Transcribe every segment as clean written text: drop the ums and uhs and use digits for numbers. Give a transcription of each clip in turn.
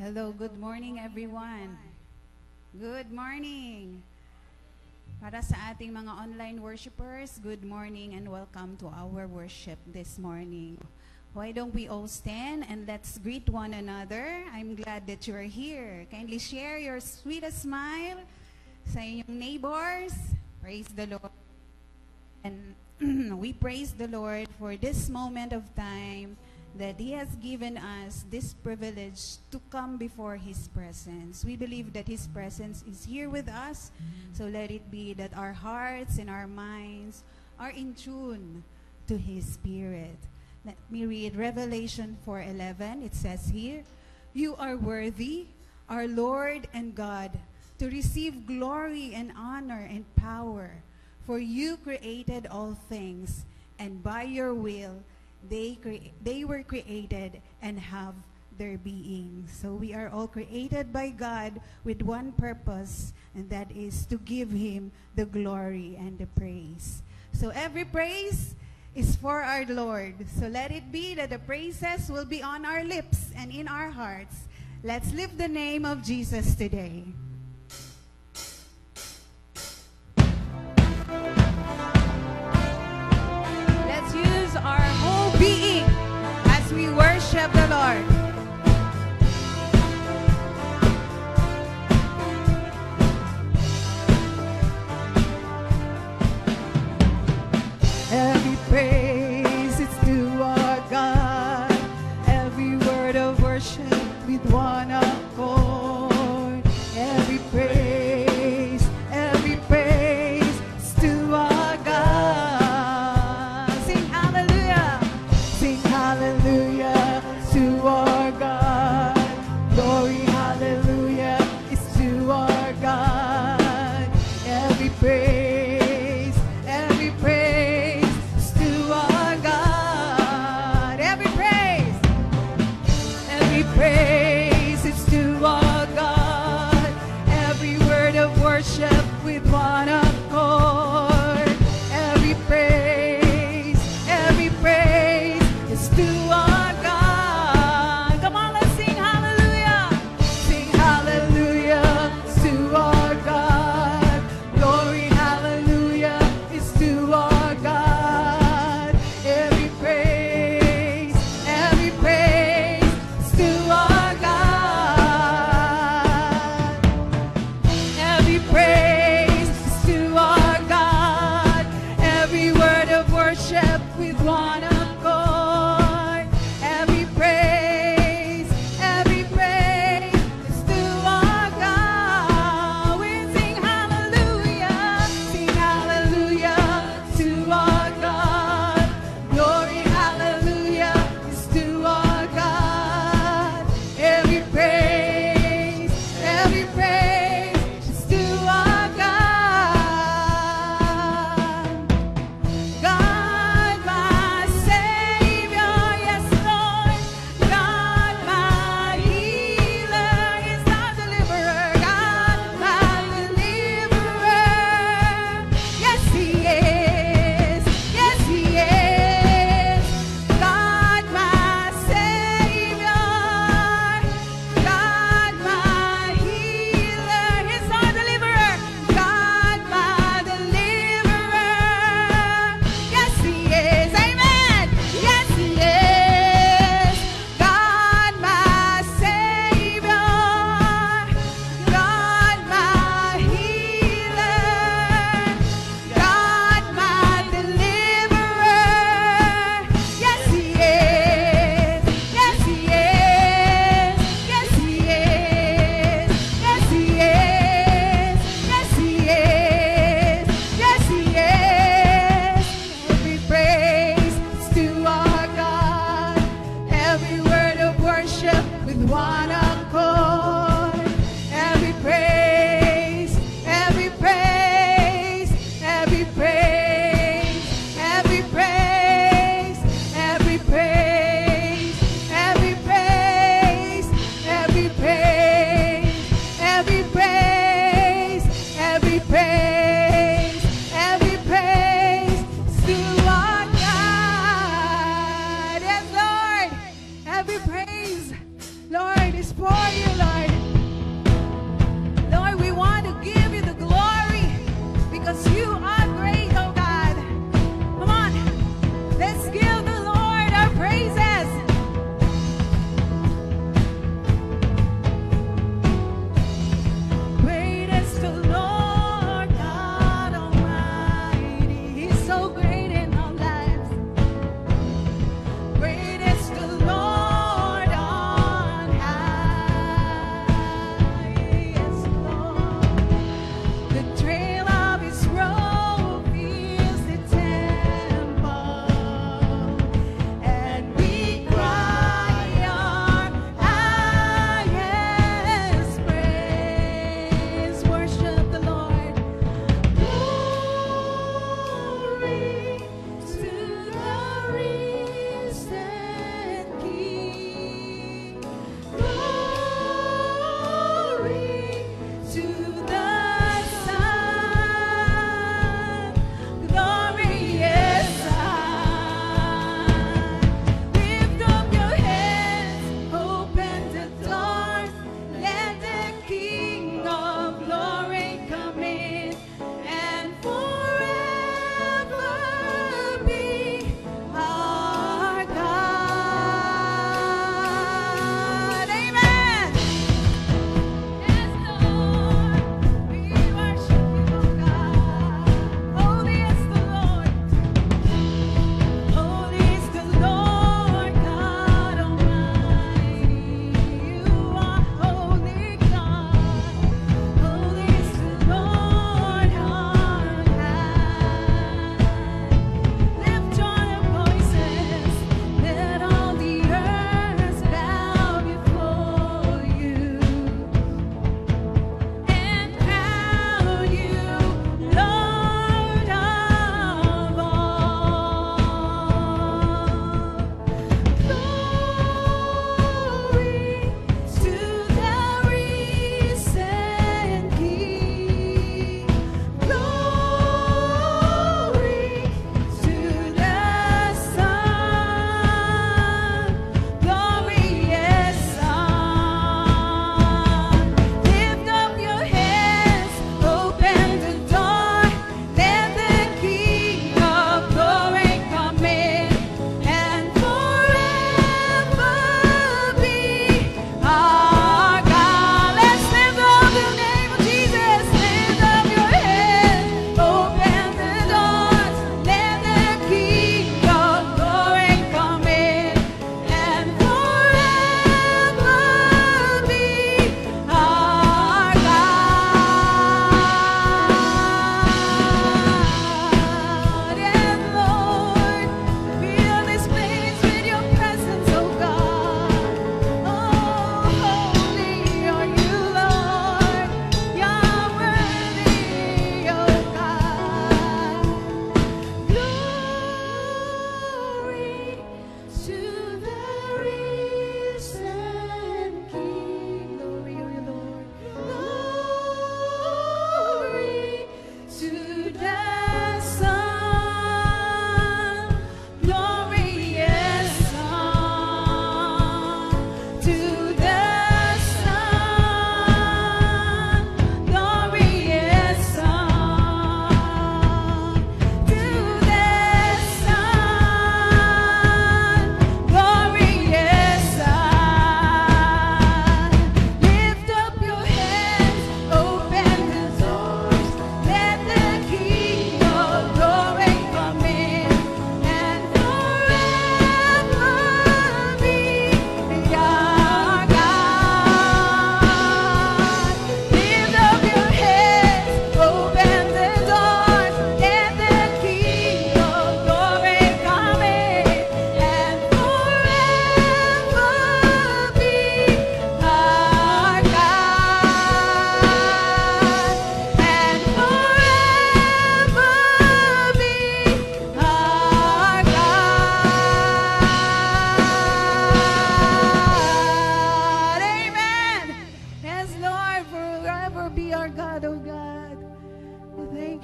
Hello, good morning everyone. Good morning. Para sa ating mga online worshipers, good morning and welcome to our worship this morning. Why don't we all stand and let's greet one another. I'm glad that you're here. Kindly share your sweetest smile sa inyong neighbors. Praise the Lord. And we praise the Lord for this moment of time that He has given us this privilege to come before His presence. We believe that His presence is here with us, so let it be that our hearts and our minds are in tune to His Spirit. Let me read Revelation 4:11. It says here, "You are worthy, our Lord and God, to receive glory and honor and power, for you created all things, and by your will they were created and have their being." So we are all created by God with one purpose, and that is to give Him the glory and the praise. So every praise is for our Lord. So let it be that the praises will be on our lips and in our hearts. Let's lift the name of Jesus today. Let's use our whole being as we worship the Lord. Every praise is to our God, every word of worship with one accord.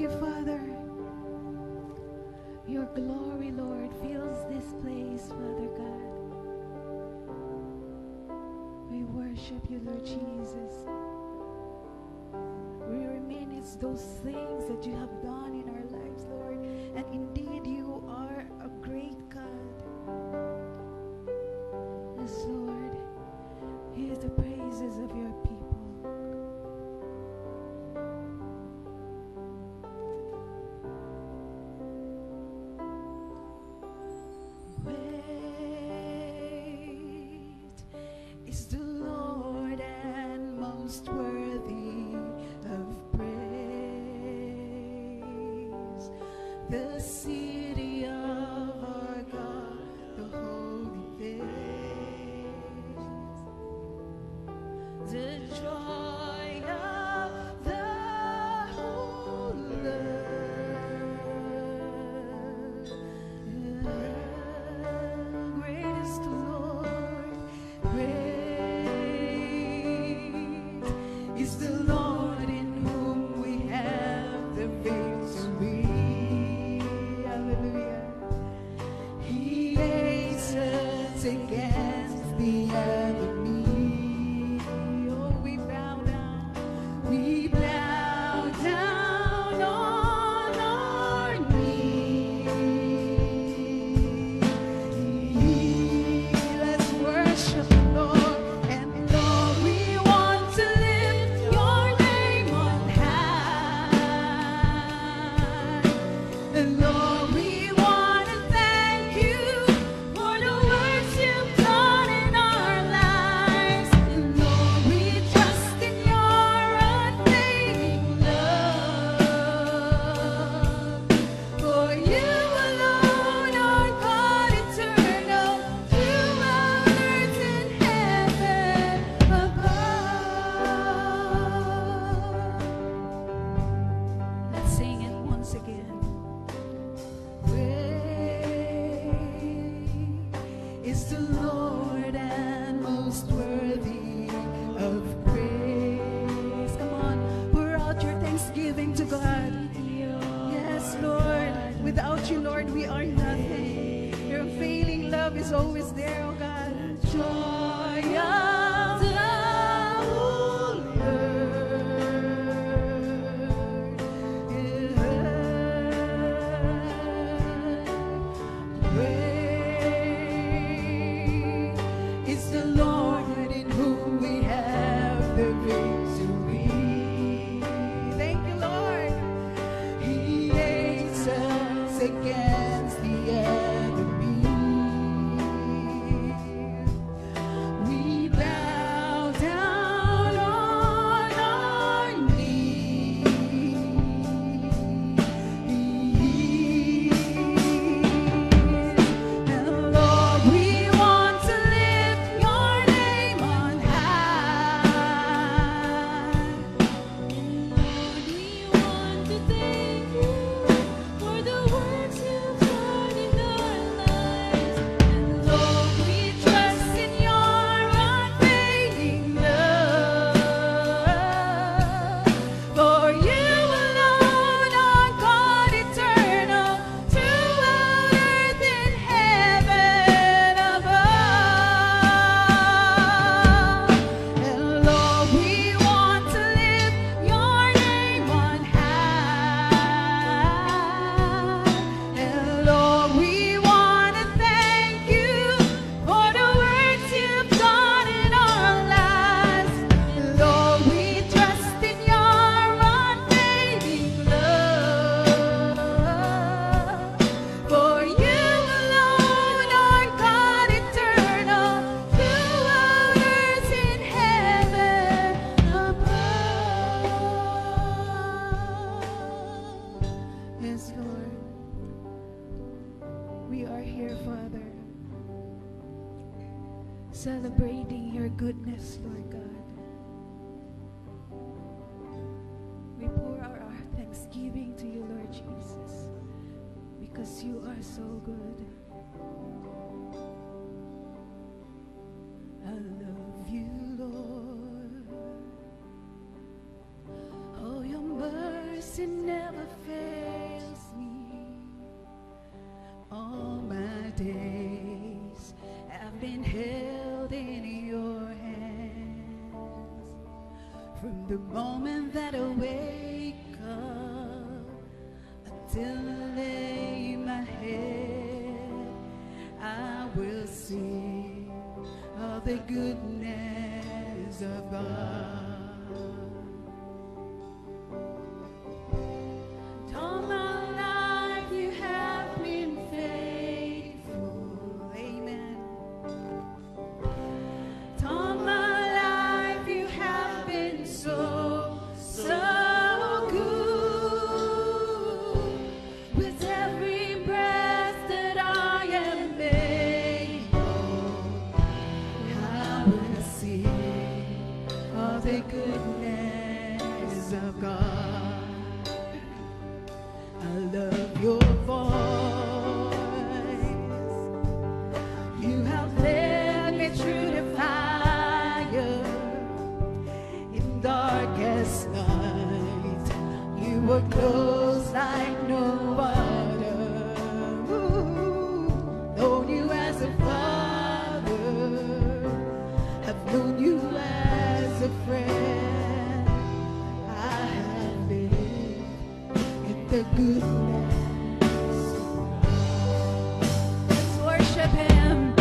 Thank you, Father. Your glory, Lord, fills this place, Father God. We worship you, Lord Jesus. We reminisce those things that you have done in our lives, Lord. And indeed, you are a great God. Yes, Lord. Hear the praises of your people. Is the Lord and most worthy of praise. The city of our God, the holy place. The joy of the whole earth. Great is the Lord. Great is the Lord in whom we have the victory. Hallelujah. He hastens against the enemy. Oh, we bow down. We bow down on our knees. Let's worship the Lord. And Lord, we want to lift your name on high. And Lord, we want to thank you for the works you've done in our lives. And Lord, we trust in your unfailing love. For you alone are God eternal, throughout earth and heaven above. Let's sing it once again. Great is the Lord and most worthy of praise. Come on, pour out your thanksgiving to God. Yes, Lord. Without you, Lord, we are nothing. Your unfailing love is always there, oh God. Joy of the whole earth. Great is the Lord in whom we have the victory. Thank you, Lord. He hastens against the enemy. We bow down on our knees. And Lord, we want to lift your name on high. Lord, we want to thank you for the works you've done in our lives. And Lord, we trust in your unfailing love. For you alone are God eternal, throughout earth and heaven above. And Lord, we want to lift your name on high. And Lord, we want to thank you for the works you've done in our lives. And Lord, we trust in your unfailing love. For you alone are God eternal, throughout earth and heaven above. Yes, Lord. We are here, Father, celebrating your goodness, Lord God. We pour out our thanksgiving to you, Lord Jesus, because you are so good. I love you, Lord. Oh, your mercy never fails me. All my days have been held in your hands. From the moment that I wake up until I lay my head, I will sing of the goodness of God. All my life you have been faithful, amen. All my life you have been so good. With every breath that I am able, I will sing of the goodness of God. I love your voice. You have led me through the fire. In darkest night, you were close like no other. Ooh, known you as a father, I've known you as a friend. I have been in the goodness. Let's worship him.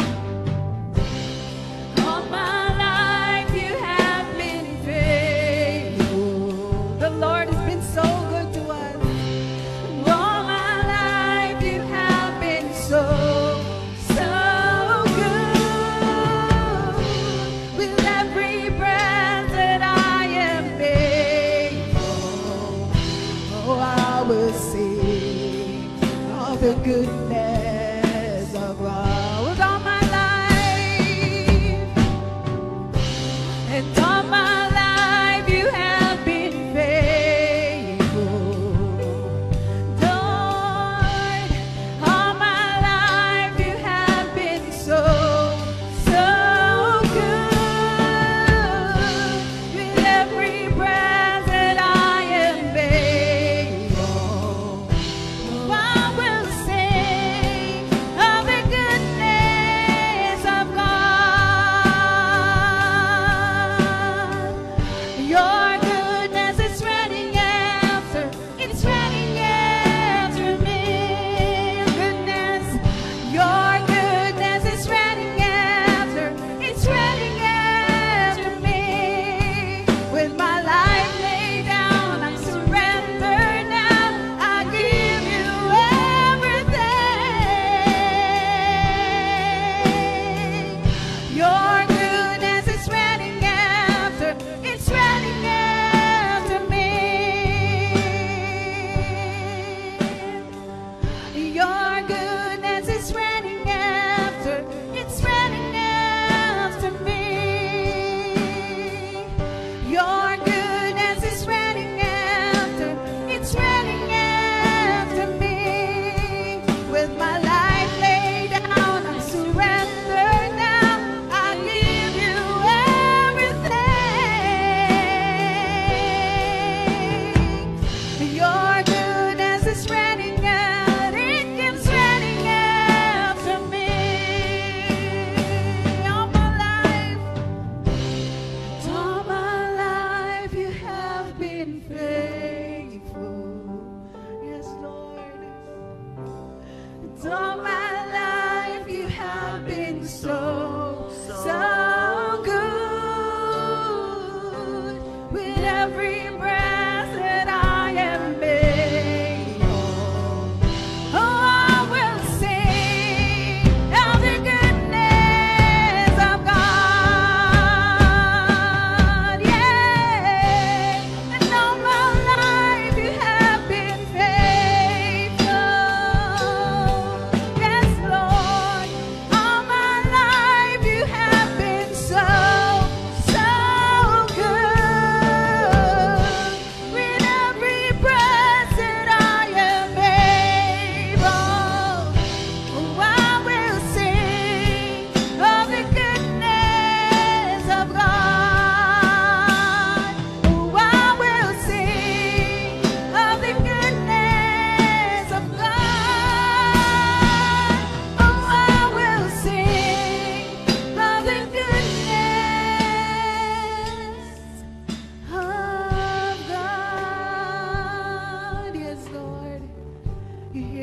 All my life you have been faithful. The Lord has been so good to us. All my life you have been so good. With every breath that I am able, oh, I will sing of the goodness of God. With all my life, and all my life you have been faithful. Lord, all my life you have been so good. With every breath that I am able, I will sing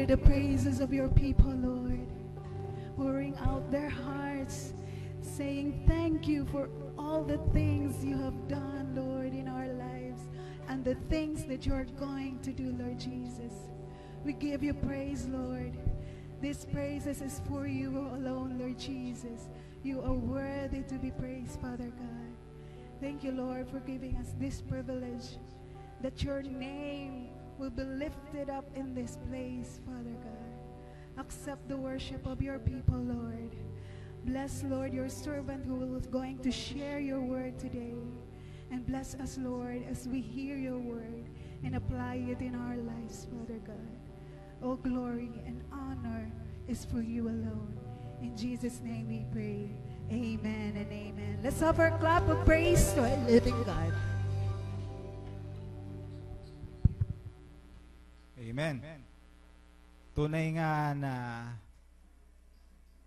hear the praises of your people, Lord, pouring out their hearts, saying thank you for all the things you have done, Lord, in our lives, and the things that you are going to do, Lord Jesus. We give you praise, Lord. This praises is for you alone, Lord Jesus. You are worthy to be praised, Father God. Thank you, Lord, for giving us this privilege, that your name will be lifted up in this place, Father God. Accept the worship of your people, Lord. Bless, Lord, your servant who is going to share your word today. And bless us, Lord, as we hear your word and apply it in our lives, Father God. All glory and honor is for you alone. In Jesus' name we pray. Amen and amen. Let's offer a clap of praise to our living God. Amen. Tunay nga na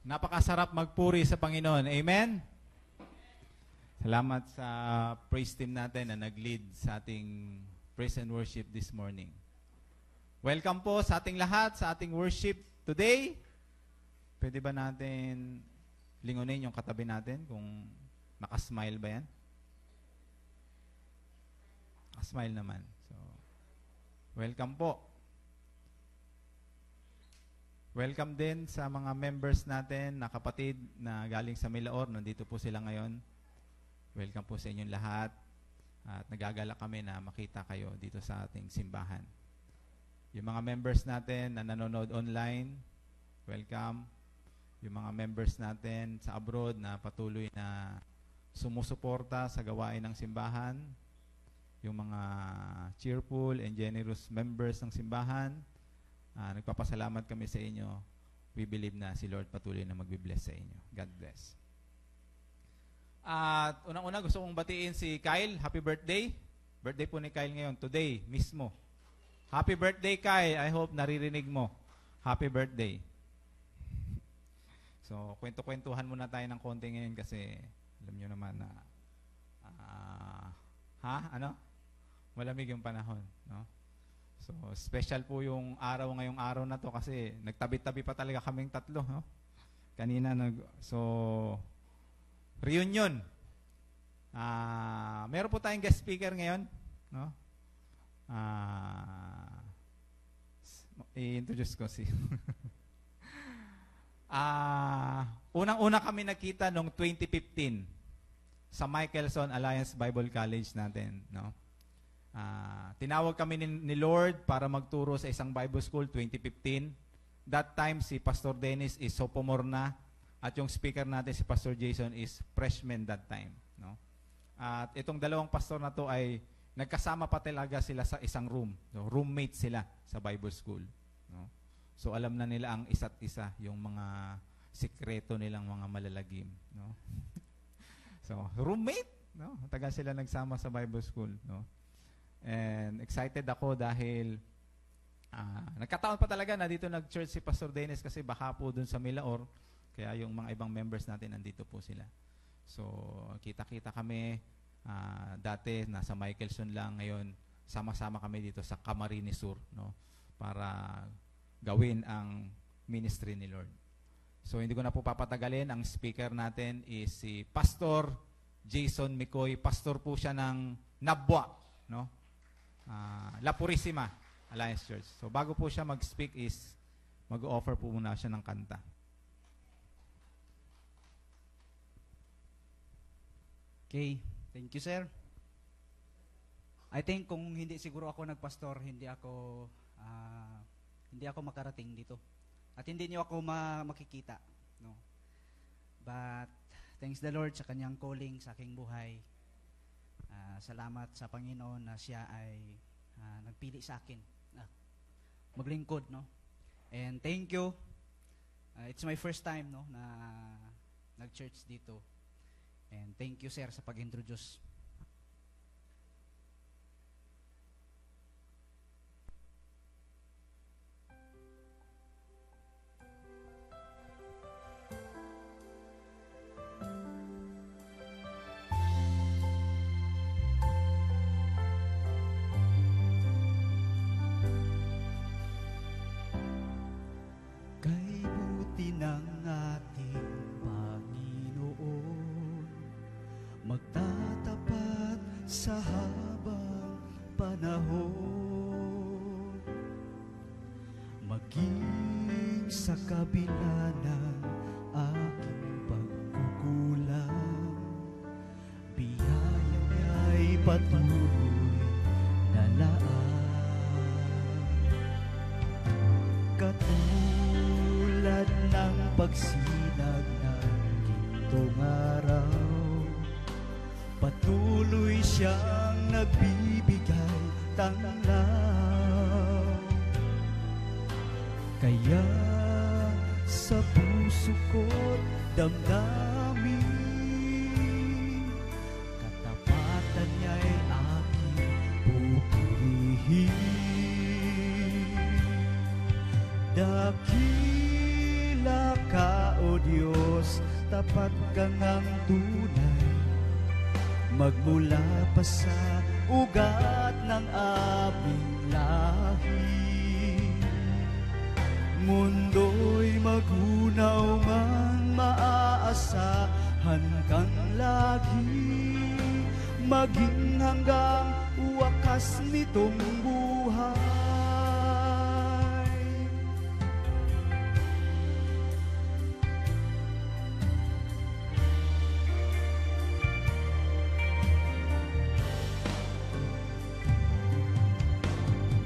napakasarap magpuri sa Panginoon. Amen? Salamat sa praise team natin na nag-lead sa ating praise and worship this morning. Welcome po sa ating lahat sa ating worship today. Pwede ba natin lingunin yung katabi natin kung nakasmile ba yan? Nakasmile naman. So, welcome po. Welcome din sa mga members natin na kapatid na galing sa Milaor. Nandito po sila ngayon. Welcome po sa inyong lahat. At nagagala kami na makita kayo dito sa ating simbahan. Yung mga members natin na nanonood online, welcome. Yung mga members natin sa abroad na patuloy na sumusuporta sa gawain ng simbahan. Yung mga cheerful and generous members ng simbahan. Nagpapasalamat kami sa inyo. We believe na si Lord patuloy na magbibless sa inyo. God bless. At unang-una gusto kong batiin si Kyle. Happy birthday. Birthday po ni Kyle ngayon. Today mismo. Happy birthday, Kyle. I hope naririnig mo. Happy birthday. So, kwento-kwentuhan muna tayo ng konti ngayon kasi alam nyo naman na malamig yung panahon, no? So, special po yung ngayong araw na to kasi nagtabi-tabi pa talaga kaming tatlo, no? Kanina reunion. Meron po tayong guest speaker ngayon, no? I-introduce ko si unang-una kami nakita noong 2015 sa Michelson Alliance Bible College natin, no? Tinawag kami ni Lord para magturo sa isang Bible school 2015. That time si Pastor Dennis is sophomore na at yung speaker natin si Pastor Jason is freshman that time, no? At itong dalawang pastor na to ay nagkasama pa talaga sila sa isang room. So, roommate sila sa Bible school, no? So alam na nila ang isa't isa, yung mga sikreto nilang mga malalagim, no? So roommate, no? Tagal sila nagsama sa Bible school, no? And excited ako dahil nagkataon pa talaga na dito nag-church si Pastor Dennis kasi baka po dun sa Milaor, kaya yung mga ibang members natin nandito po sila. So kita-kita kami. Dati nasa Michelson lang, ngayon sama-sama kami dito sa Camarines Sur, no? Para gawin ang ministry ni Lord. So hindi ko na po papatagalin. Ang speaker natin is si Pastor Jason Micoy. Pastor po siya ng Nabwa, no? La Purisima Alliance Church. So bago po siya mag-speak is mag-offer po muna siya ng kanta. Okay, thank you, sir. I think kung hindi siguro ako nagpastor, hindi ako makarating dito. At hindi niyo ako makikita, no. But thanks the Lord sa kanyang calling sa aking buhay. Salamat sa Panginoon na siya ay nagpili sa akin maglingkod, no. And thank you. It's my first time, no, na nag-church dito. And thank you, sir, sa pag-introduce. sa kabila ng aking pagkukulang, biyaya niya'y patuloy na laan. Katulad ng pagsinag ng gintong araw, patuloy siyang nagbibigay tanglaw. Kaya sa puso ko't damdamin, katapatan niya'y aking pupurihin. Dakila ka, O Diyos, tapat ka ngang tunay, magmula pa sa ugat ng aming lahi. Mundo'y magunaw man, maaasahan kang lagi, maging hanggang wakas nitong buhay.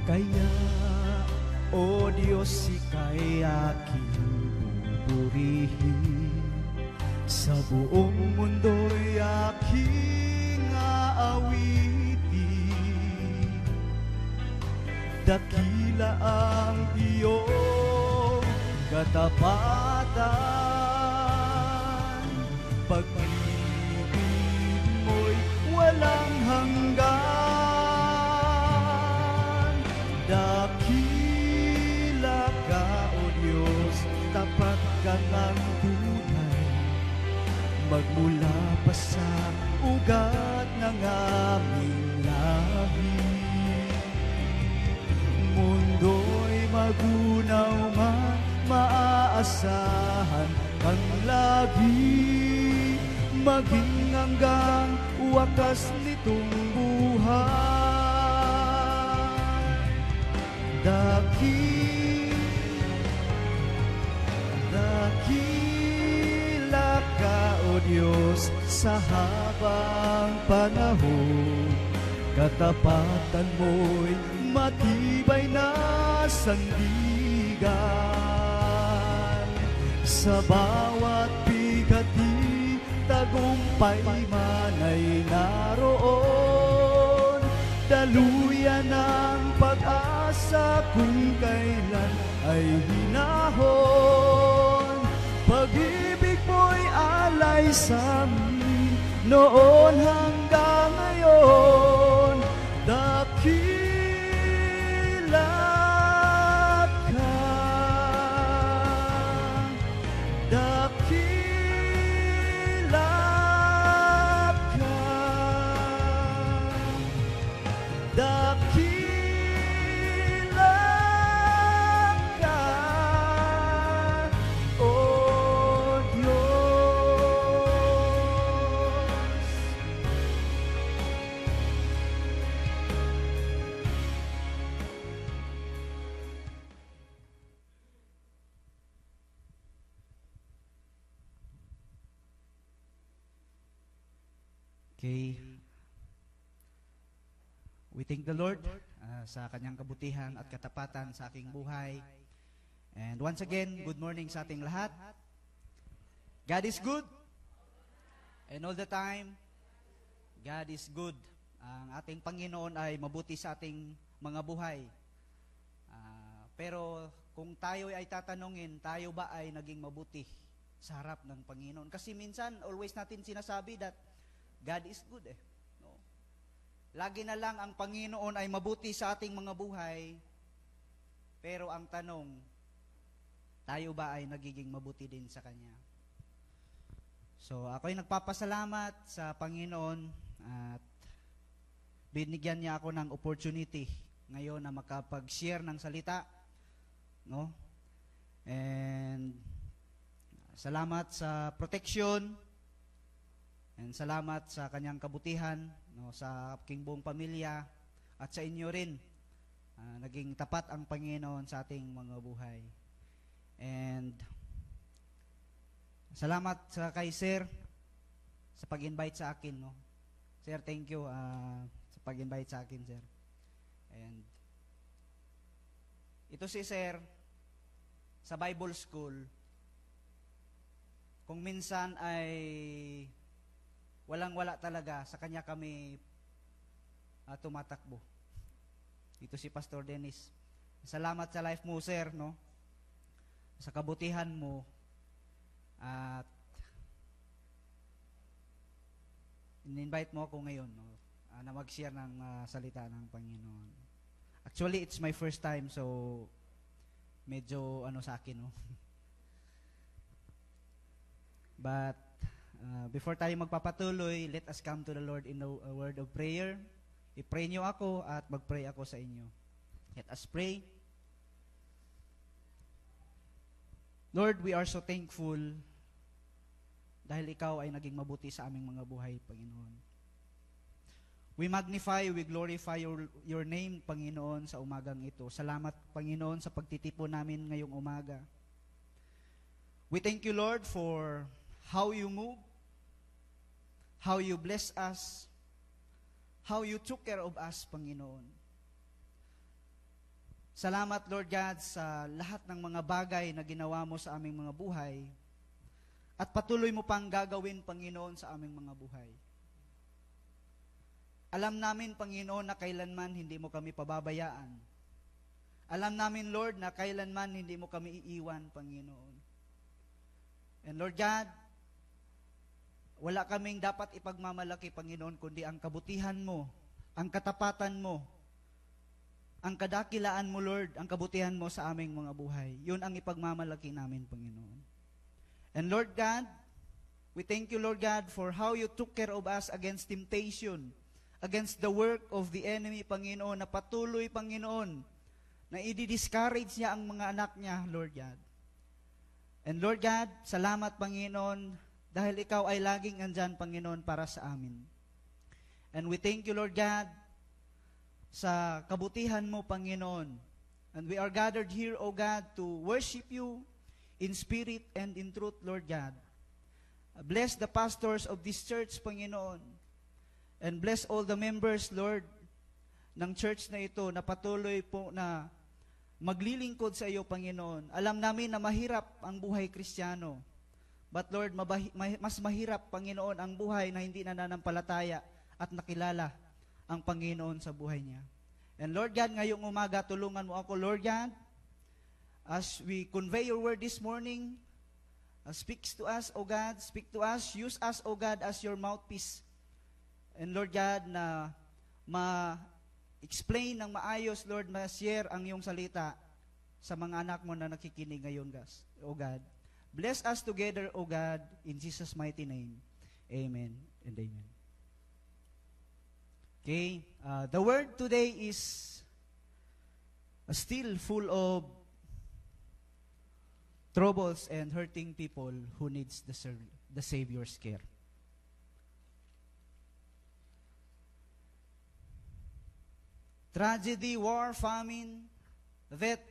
Kaya, O Diyos, ika'y aking pupurihin, sa buong mundo'y aking aawitin. Dakila ang iyong katapatan, pag-ibig mo'y walang hanggan. Dakila ka, O Diyos, tapat ka ng tunay, magmula pa sa ugat ng aming lahi. Mundo'y magunaw man, maaasahan kang lagi, maging hanggang wakas nitong buhay. Dakila ka, O Diyos, sa habang panahon, katapatan mo'y matibay na sandigan. Sa bawat bigati, tagumpay man ay naroon, daluyan ng pag-asa kung kailan ay hinahon. Pag-ibig mo'y alay sa amin, noon hanggang ngayon. Dakila ka, dakila ka, dakila ka, O Diyos. Okay. We thank the Lord sa kanyang kabutihan at katapatan sa aking buhay. And once again, good morning sa ating lahat. God is good. And all the time, God is good. Ang ating Panginoon ay mabuti sa ating mga buhay. Pero kung tayo ay tatanungin, tayo ba ay naging mabuti sa harap ng Panginoon? Kasi minsan, always natin sinasabi that God is good no? Lagi na lang ang Panginoon ay mabuti sa ating mga buhay, pero ang tanong, tayo ba ay nagiging mabuti din sa Kanya? So, ako ay nagpapasalamat sa Panginoon at binigyan niya ako ng opportunity ngayon na makapag-share ng salita, no? And salamat sa protection, and salamat sa kanyang kabutihan, no, sa aking buong pamilya at sa inyo rin. Naging tapat ang Panginoon sa ating mga buhay. And salamat sa kay Sir sa pag-invite sa akin, no. Sir, thank you sa pag-invite sa akin, Sir. And ito si Sir sa Bible School, kung minsan ay walang-wala talaga, sa kanya kami tumatakbo. Ito si Pastor Dennis. Salamat sa life mo, Sir, no? Sa kabutihan mo at in-invite mo ako ngayon, no? Na mag-share ng salita ng Panginoon. Actually, it's my first time, so medyo sa akin, no? But before tayo magpapatuloy, let us come to the Lord in a word of prayer. I-pray niyo ako at mag-pray ako sa inyo. Let us pray. Lord, we are so thankful dahil ikaw ay naging mabuti sa aming mga buhay, Panginoon. We magnify, we glorify your name, Panginoon, sa umagang ito. Salamat, Panginoon, sa pagtitipon namin ngayong umaga. We thank you, Lord, for how you move, how you bless us, how you took care of us, Panginoon. Salamat, Lord God, sa lahat ng mga bagay na ginawa mo sa aming mga buhay at patuloy mo pang gagawin, Panginoon, sa aming mga buhay. Alam namin, Panginoon, na kailanman hindi mo kami pababayaan. Alam namin, Lord, na kailanman hindi mo kami iiwan, Panginoon. And Lord God, wala kaming dapat ipagmamalaki, Panginoon, kundi ang kabutihan mo, ang katapatan mo, ang kadakilaan mo, Lord, ang kabutihan mo sa aming mga buhay. Yun ang ipagmamalaki namin, Panginoon. And Lord God, we thank you, Lord God, for how you took care of us against temptation, against the work of the enemy, Panginoon, na patuloy, Panginoon, na i-discourage niya ang mga anak niya, Lord God. And Lord God, salamat, Panginoon, dahil ikaw ay laging andyan, Panginoon, para sa amin. And we thank you, Lord God, sa kabutihan mo, Panginoon. And we are gathered here, O God, to worship you in spirit and in truth, Lord God. Bless the pastors of this church, Panginoon. And bless all the members, Lord, ng church na ito na patuloy po na maglilingkod sa iyo, Panginoon. Alam namin na mahirap ang buhay Kristiyano. But Lord, mas mahirap, Panginoon, ang buhay na hindi nananampalataya at nakilala ang Panginoon sa buhay niya. And Lord God, ngayong umaga, tulungan mo ako, Lord God, as we convey your word this morning, speaks to us, O God, speak to us, use us, O God, as your mouthpiece. And Lord God, na ma-explain ng maayos, Lord, ma-share ang iyong salita sa mga anak mo na nakikinig ngayon, O God. Bless us together, O God, in Jesus' mighty name. Amen and amen. Okay, the word today is still full of troubles and hurting people who needs the Savior's care. Tragedy, war, famine, death,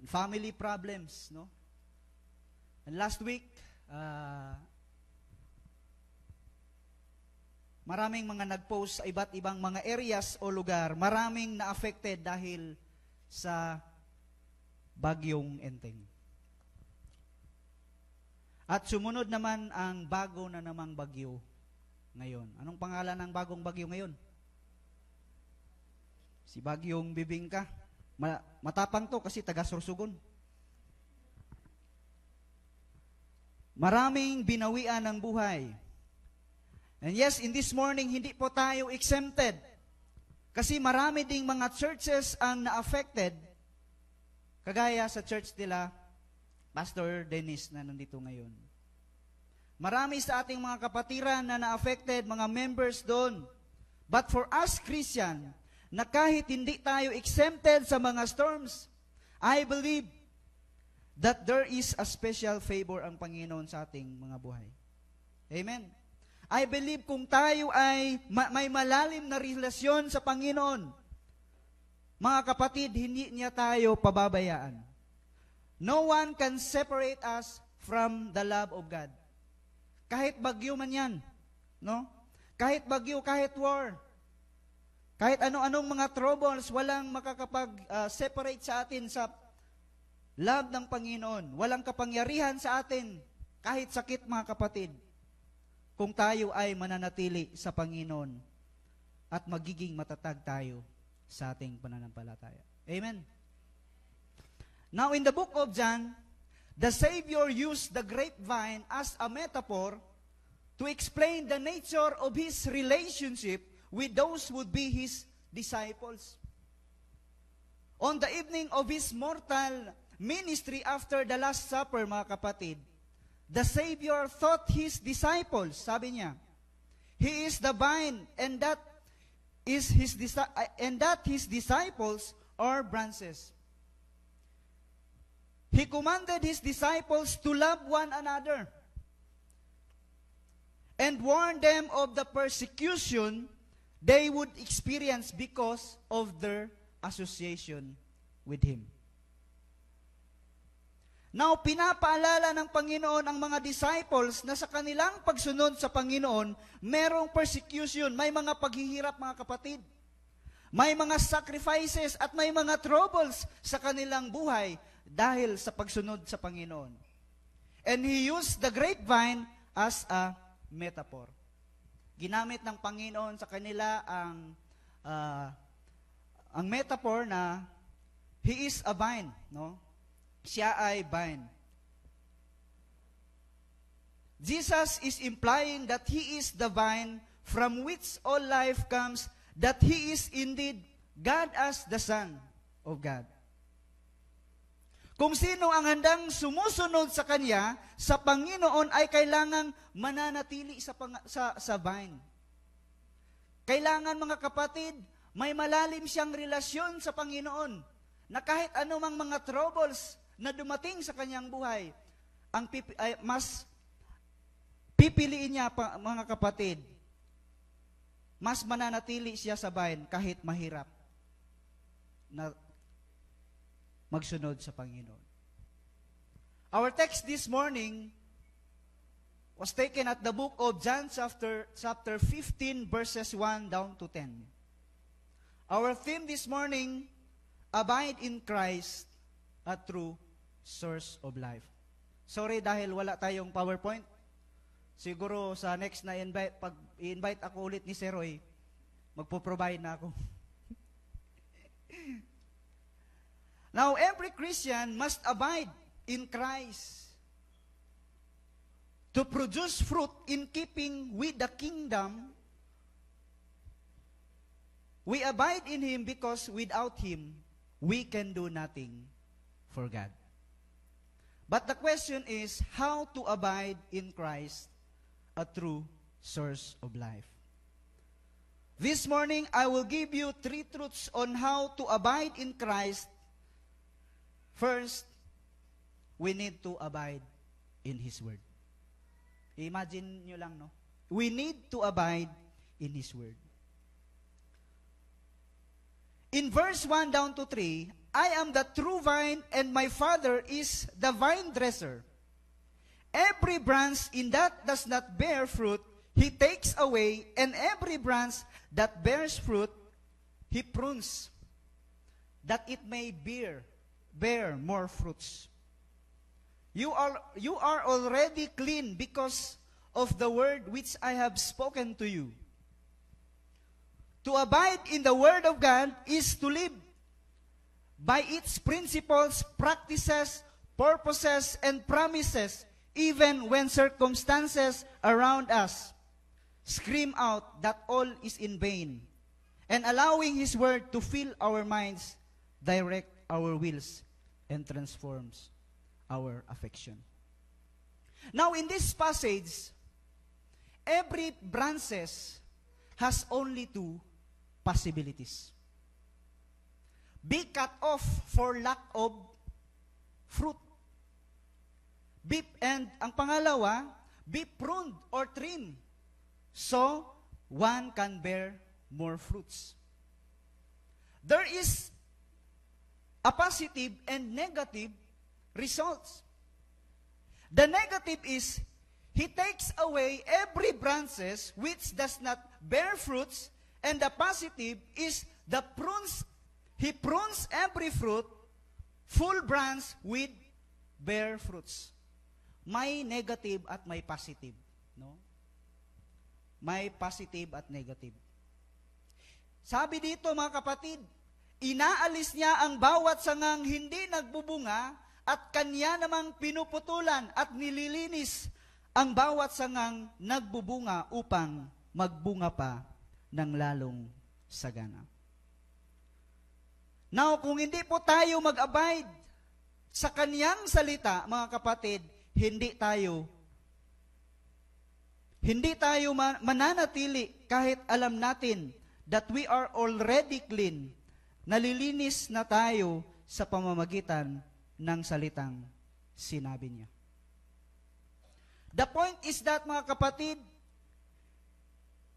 and family problems, no? And last week, maraming mga nag-post sa iba't ibang mga areas o lugar, maraming na-affected dahil sa bagyong Enteng. At sumunod naman ang bago na namang bagyo ngayon. Anong pangalan ng bagong bagyo ngayon? Si Bagyong Bibingka. Matapang to kasi taga-Sorsogon. Maraming binawian ng buhay. And yes, in this morning, hindi po tayo exempted. Kasi marami ding mga churches ang na-affected. Kagaya sa church nila, Pastor Dennis na nandito ngayon. Marami sa ating mga kapatiran na na-affected, mga members doon. But for us Christian, na kahit hindi tayo exempted sa mga storms, I believe that there is a special favor ang Panginoon sa ating mga buhay. Amen. I believe kung tayo ay may malalim na relasyon sa Panginoon, mga kapatid, hindi niya tayo pababayaan. No one can separate us from the love of God. Kahit bagyo man yan, no? Kahit bagyo, kahit war, kahit ano-anong mga troubles, walang makakapag-separate sa atin sa love ng Panginoon. Walang kapangyarihan sa atin, kahit sakit mga kapatid, kung tayo ay mananatili sa Panginoon at magiging matatag tayo sa ating pananampalataya. Amen. Now, in the book of John, the Savior used the grapevine as a metaphor to explain the nature of His relationship with those who would be His disciples. On the evening of His mortal ministry after the Last Supper, mga kapatid, the Savior taught His disciples, sabi niya, He is the vine, and that His disciples are branches. He commanded His disciples to love one another and warned them of the persecution they would experience because of their association with Him. Now, pinapaalala ng Panginoon ang mga disciples na sa kanilang pagsunod sa Panginoon, merong persecution, may mga paghihirap, mga kapatid. May mga sacrifices at may mga troubles sa kanilang buhay dahil sa pagsunod sa Panginoon. And He used the grapevine as a metaphor. Ginamit ng Panginoon sa kanila ang metaphor na He is a vine, no? Siya ay vine. Jesus is implying that He is the vine from which all life comes, that He is indeed God as the Son of God. Kung sino ang handang sumusunod sa Kanya, sa Panginoon ay kailangang mananatili sa vine. Kailangan, mga kapatid, may malalim siyang relasyon sa Panginoon, na kahit anumang mga troubles na dumating sa kanyang buhay, mas pipiliin niya, mga kapatid, mas mananatili siya sa vine kahit mahirap na magsunod sa Panginoon. Our text this morning was taken at the book of John chapter 15 verses 1 down to 10. Our theme this morning, Abide in Christ, a true source of life. Sorry dahil wala tayong PowerPoint. Siguro sa next na pag i-invite ako ulit ni Sir Roy, magpo-provide na ako. Now, every Christian must abide in Christ to produce fruit in keeping with the kingdom. We abide in Him because without Him, we can do nothing for God. But the question is, how to abide in Christ, a true source of life. This morning, I will give you 3 truths on how to abide in Christ. First, we need to abide in His Word. Imagine nyo lang, no? We need to abide in His Word. In verse 1 down to 3, I am the true vine, and my Father is the vine dresser. Every branch in that does not bear fruit, He takes away, and every branch that bears fruit, He prunes, that it may bear more fruits. You are already clean because of the word which I have spoken to you. To abide in the Word of God is to live by its principles, practices, purposes, and promises, even when circumstances around us scream out that all is in vain, and allowing His Word to fill our minds, direct our wills, and transforms our affection. Now, in this passage, every branches has only 2 possibilities. Be cut off for lack of fruit. And ang pangalawa, be pruned or trimmed so one can bear more fruits. There is a positive and negative results. The negative is, He takes away every branches which does not bear fruits, and the positive is He prunes every full branch with bear fruits. May negative at may positive, no? May positive at negative. Sabi dito mga kapatid, inaalis niya ang bawat sangang hindi nagbubunga at kanya namang pinuputulan at nililinis ang bawat sangang nagbubunga upang magbunga pa ng lalong sagana. Now, kung hindi po tayo mag-abide sa kaniyang salita, mga kapatid, hindi tayo mananatili kahit alam natin that we are already clean. Nalilinis na tayo sa pamamagitan ng salitang sinabi niya. The point is that, mga kapatid,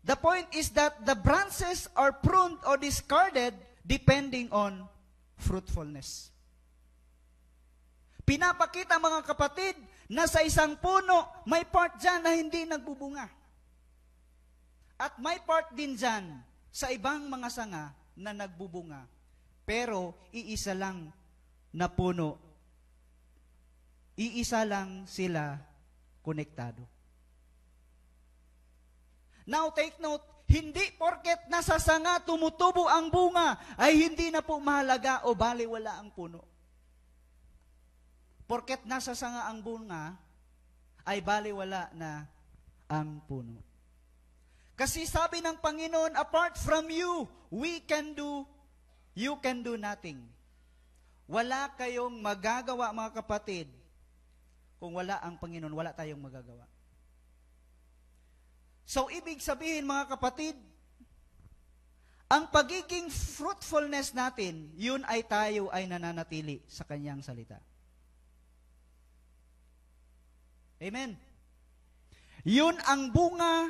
the branches are pruned or discarded depending on fruitfulness. Pinapakita, mga kapatid, na sa isang puno, may part dyan na hindi nagbubunga. At may part din dyan sa ibang mga sanga na nagbubunga. Pero iisa lang na puno. Iisa lang sila konektado. Now take note, hindi porket nasa sanga tumutubo ang bunga, ay hindi na po mahalaga o baliwala ang puno. Porket nasa sanga ang bunga, ay baliwala na ang puno. Kasi sabi ng Panginoon, apart from you, you can do nothing. Wala kayong magagawa, mga kapatid. Kung wala ang Panginoon, wala tayong magagawa. So, ibig sabihin, mga kapatid, ang pagiging fruitfulness natin, yun ay tayo ay nananatili sa Kanyang salita. Amen. Yun ang bunga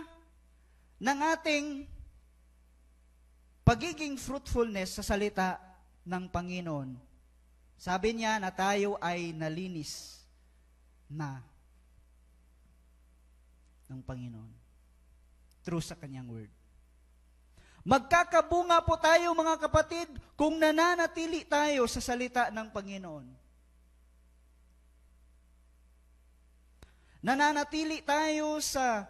ng ating pagiging fruitfulness sa salita ng Panginoon. Sabi niya na tayo ay nalinis na ng Panginoon through sa Kanyang Word. Magkakabunga po tayo, mga kapatid, kung nananatili tayo sa salita ng Panginoon. Nananatili tayo sa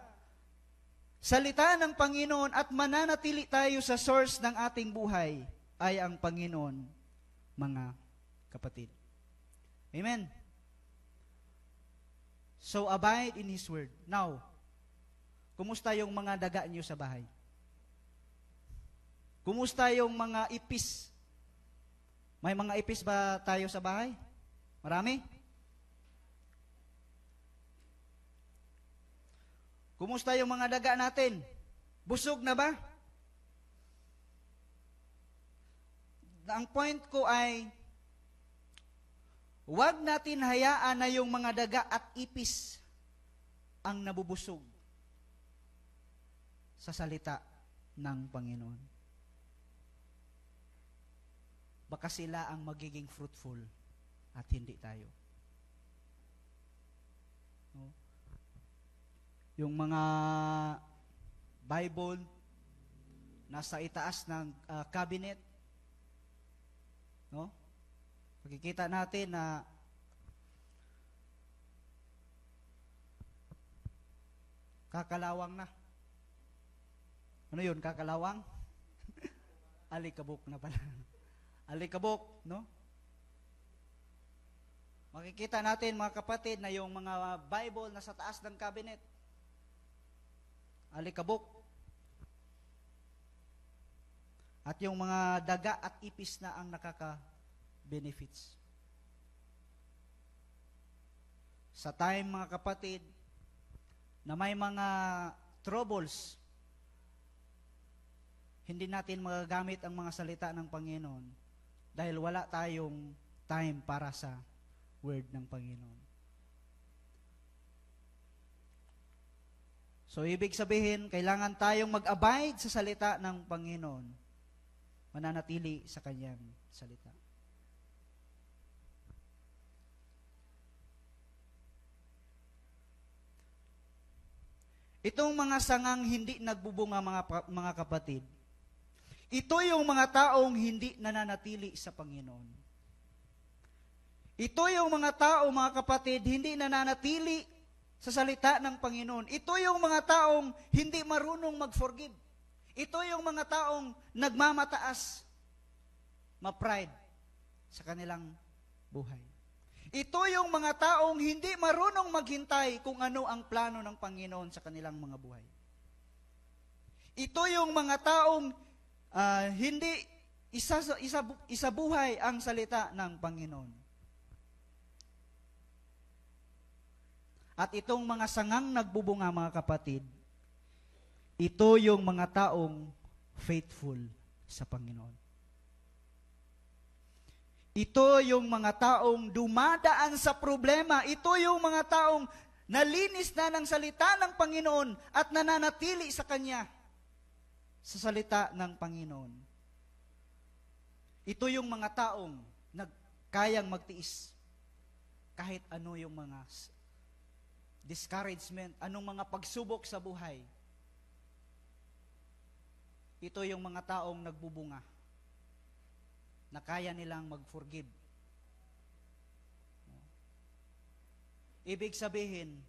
salita ng Panginoon at mananatili tayo sa source ng ating buhay ay ang Panginoon, mga kapatid. Amen. So, abide in His Word. Now, kumusta yung mga daga niyo sa bahay? Kumusta yung mga ipis? May mga ipis ba tayo sa bahay? Marami? Kumusta yung mga daga natin? Busog na ba? Ang point ko ay, huwag natin hayaan na yung mga daga at ipis ang nabubusog sa salita ng Panginoon. Baka sila ang magiging fruitful at hindi tayo. No? Yung mga Bible nasa itaas ng cabinet, no? Makikita natin na kakalawang na. Ano yun, kakalawang? Alikabok na pala. Alikabok, no? Makikita natin, mga kapatid, na yung mga Bible nasa taas ng cabinet, alikabok. At yung mga daga at ipis na ang nakaka-benefits. Sa time, mga kapatid, na may mga troubles, hindi natin magagamit ang mga salita ng Panginoon dahil wala tayong time para sa Word ng Panginoon. So, ibig sabihin, kailangan tayong mag-abide sa salita ng Panginoon. Mananatili sa Kanyang salita. Itong mga sangang hindi nagbubunga mga kapatid, ito yung mga taong hindi nananatili sa Panginoon. Ito yung mga tao, mga kapatid, hindi nananatili sa salita ng Panginoon. Ito yung mga taong hindi marunong mag-forgive. Ito yung mga taong nagmamataas, ma-pride sa kanilang buhay. Ito yung mga taong hindi marunong maghintay kung ano ang plano ng Panginoon sa kanilang mga buhay. Ito yung mga taong hindi isabuhay ang salita ng Panginoon. At itong mga sangang nagbubunga, mga kapatid, ito yung mga taong faithful sa Panginoon. Ito yung mga taong dumadaan sa problema. Ito yung mga taong nalinis na ng salita ng Panginoon at nananatili sa Kanya sa salita ng Panginoon. Ito yung mga taong kayang magtiis kahit ano yung mga discouragement, anong mga pagsubok sa buhay. Ito yung mga taong nagbubunga na kaya nilang mag-forgive. Ibig sabihin,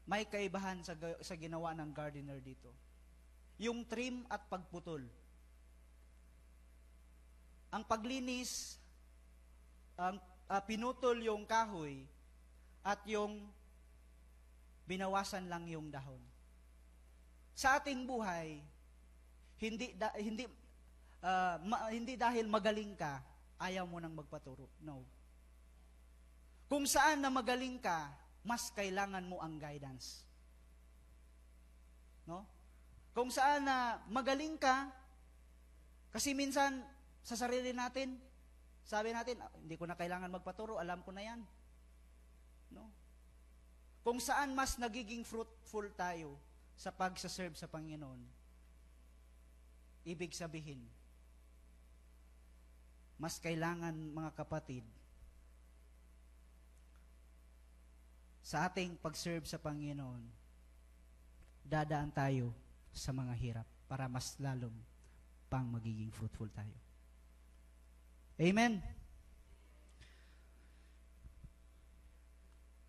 may kaibahan sa ginawa ng gardener dito. Yung trim at pagputol. Ang paglinis, pinutol yung kahoy at yung binawasan lang yung dahon. Sa ating buhay, hindi dahil magaling ka, ayaw mo nang magpaturo. No. Kung saan na magaling ka, mas kailangan mo ang guidance. No? Kung saan na magaling ka, kasi minsan sa sarili natin, sabi natin, hindi ko na kailangan magpaturo, alam ko na yan. No? Kung saan mas nagiging fruitful tayo sa pagsaserve sa Panginoon, ibig sabihin, mas kailangan, mga kapatid, sa ating pag-serve sa Panginoon, dadaan tayo sa mga hirap para mas lalong pang magiging fruitful tayo. Amen?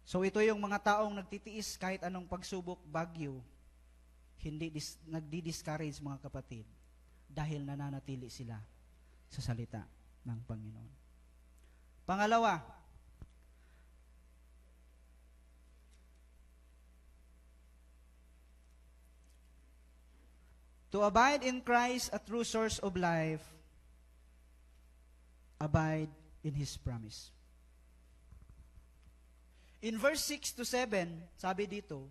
So ito yung mga taong nagtitiis kahit anong pagsubok, bagyo, hindi nagdi-discourage, mga kapatid, dahil nananatili sila sa salita ng Panginoon. Pangalawa, to abide in Christ, a true source of life, abide in His promise. In verse 6 to 7, sabi dito,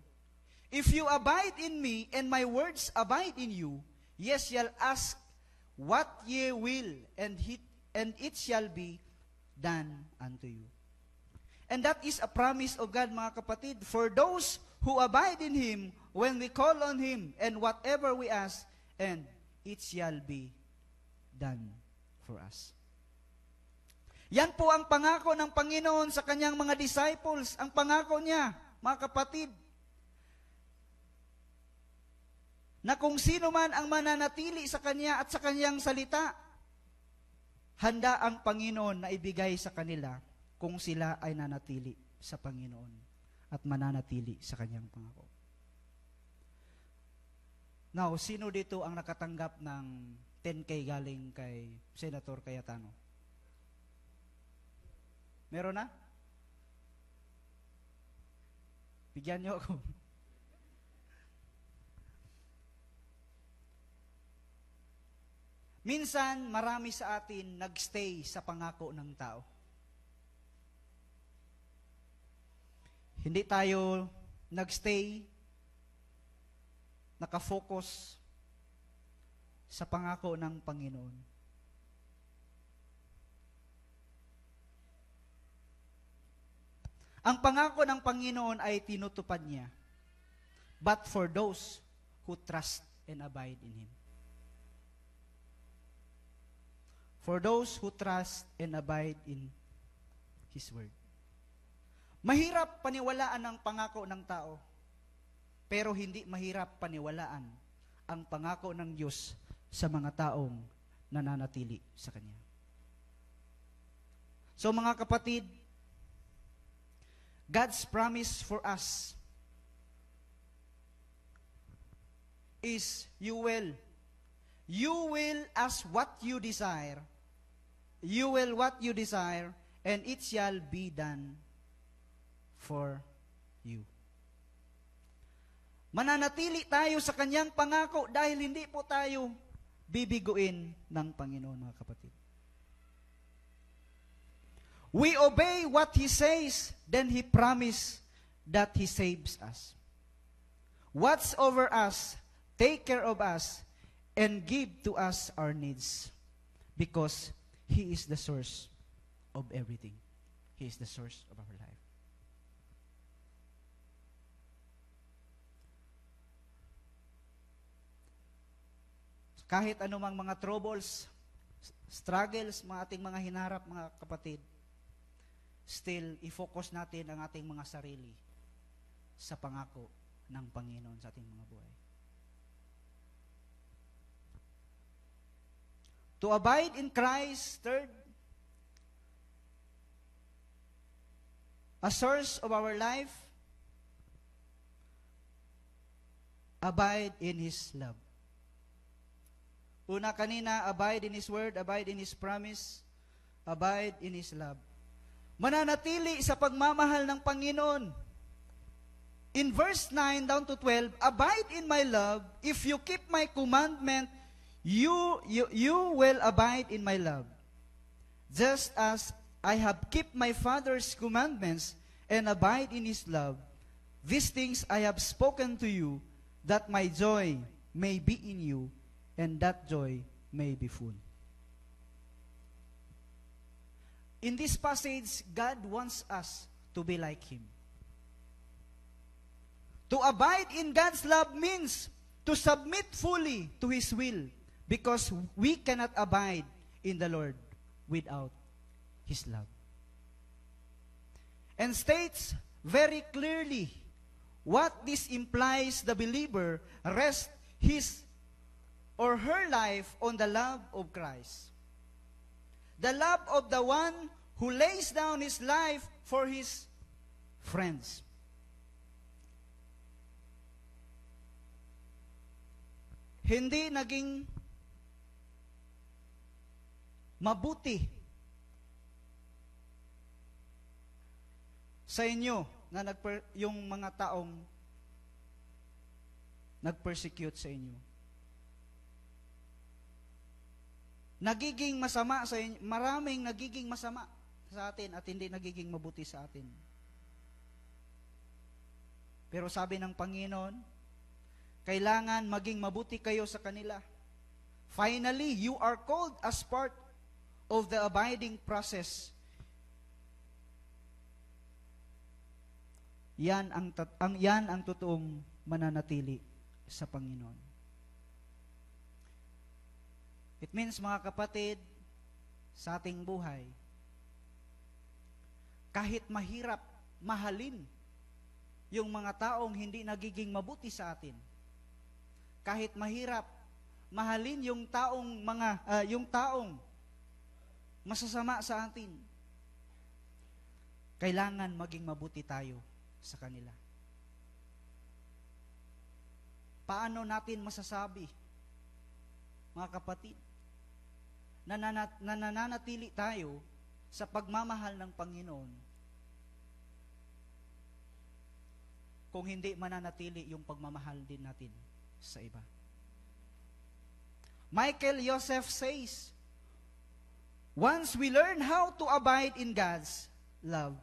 if you abide in me, and my words abide in you, yes, shall ask what ye will, and it shall be done unto you. And that is a promise of God, mga kapatid, for those who abide in Him, when we call on Him, and whatever we ask, and it shall be done for us. Yan po ang pangako ng Panginoon sa Kanyang mga disciples. Ang pangako niya, mga kapatid, na kung sino man ang mananatili sa Kanya at sa Kanyang salita, handa ang Panginoon na ibigay sa kanila kung sila ay nanatili sa Panginoon at mananatili sa Kanyang pangako. Now, sino dito ang nakatanggap ng 10K galing kay Senator Cayetano? Meron na? Bigyan niyo ako. Minsan, marami sa atin nagstay sa pangako ng tao. Hindi tayo nagstay, nakafocus sa pangako ng Panginoon. Ang pangako ng Panginoon ay tinutupad niya, but for those who trust and abide in Him. For those who trust and abide in His Word. Mahirap paniwalaan ang pangako ng tao, pero hindi mahirap paniwalaan ang pangako ng Diyos sa mga taong nananatili sa Kanya. So mga kapatid, God's promise for us is you will ask what you desire, you will what you desire, and it shall be done for you. Mananatili tayo sa Kanyang pangako dahil hindi po tayo bibiguin ng Panginoon, mga kapatid. We obey what He says, then He promised that He saves us. Watch over us, take care of us, and give to us our needs, because He is the source of everything. He is the source of our life. Kahit anumang mga troubles, struggles, mga ating mga hinarap, mga kapatid, still, i-focus natin ang ating mga sarili sa pangako ng Panginoon sa ating mga buhay. To abide in Christ, third, a source of our life, abide in His love. Una kanina, abide in His word, abide in His promise, abide in His love. Mananatili sa pagmamahal ng Panginoon. In verse 9 down to 12, abide in my love. If you keep my commandment, you will abide in my love. Just as I have kept my Father's commandments and abide in His love, these things I have spoken to you, that my joy may be in you, and that joy may be full. In this passage, God wants us to be like Him. To abide in God's love means to submit fully to His will, because we cannot abide in the Lord without His love. And states very clearly what this implies: the believer rests his or her life on the love of Christ. The love of the one who lays down his life for his friends. Hindi naging mabuti sa inyo na yung mga taong nag-persecute sa inyo. Nagiging masama sa inyo, maraming nagiging masama sa atin at hindi nagiging mabuti sa atin. Pero sabi ng Panginoon, kailangan maging mabuti kayo sa kanila. Finally, you are called as part of the abiding process. Yan ang totoong mananatili sa Panginoon. It means, mga kapatid, sa ating buhay, kahit mahirap mahalin yung mga taong hindi nagiging mabuti sa atin, kahit mahirap mahalin yung taong masasama sa atin, kailangan maging mabuti tayo sa kanila. Paano natin masasabi, mga kapatid, na nananatili tayo sa pagmamahal ng Panginoon kung hindi mananatili yung pagmamahal din natin sa iba? Michael Joseph says, once we learn how to abide in God's love,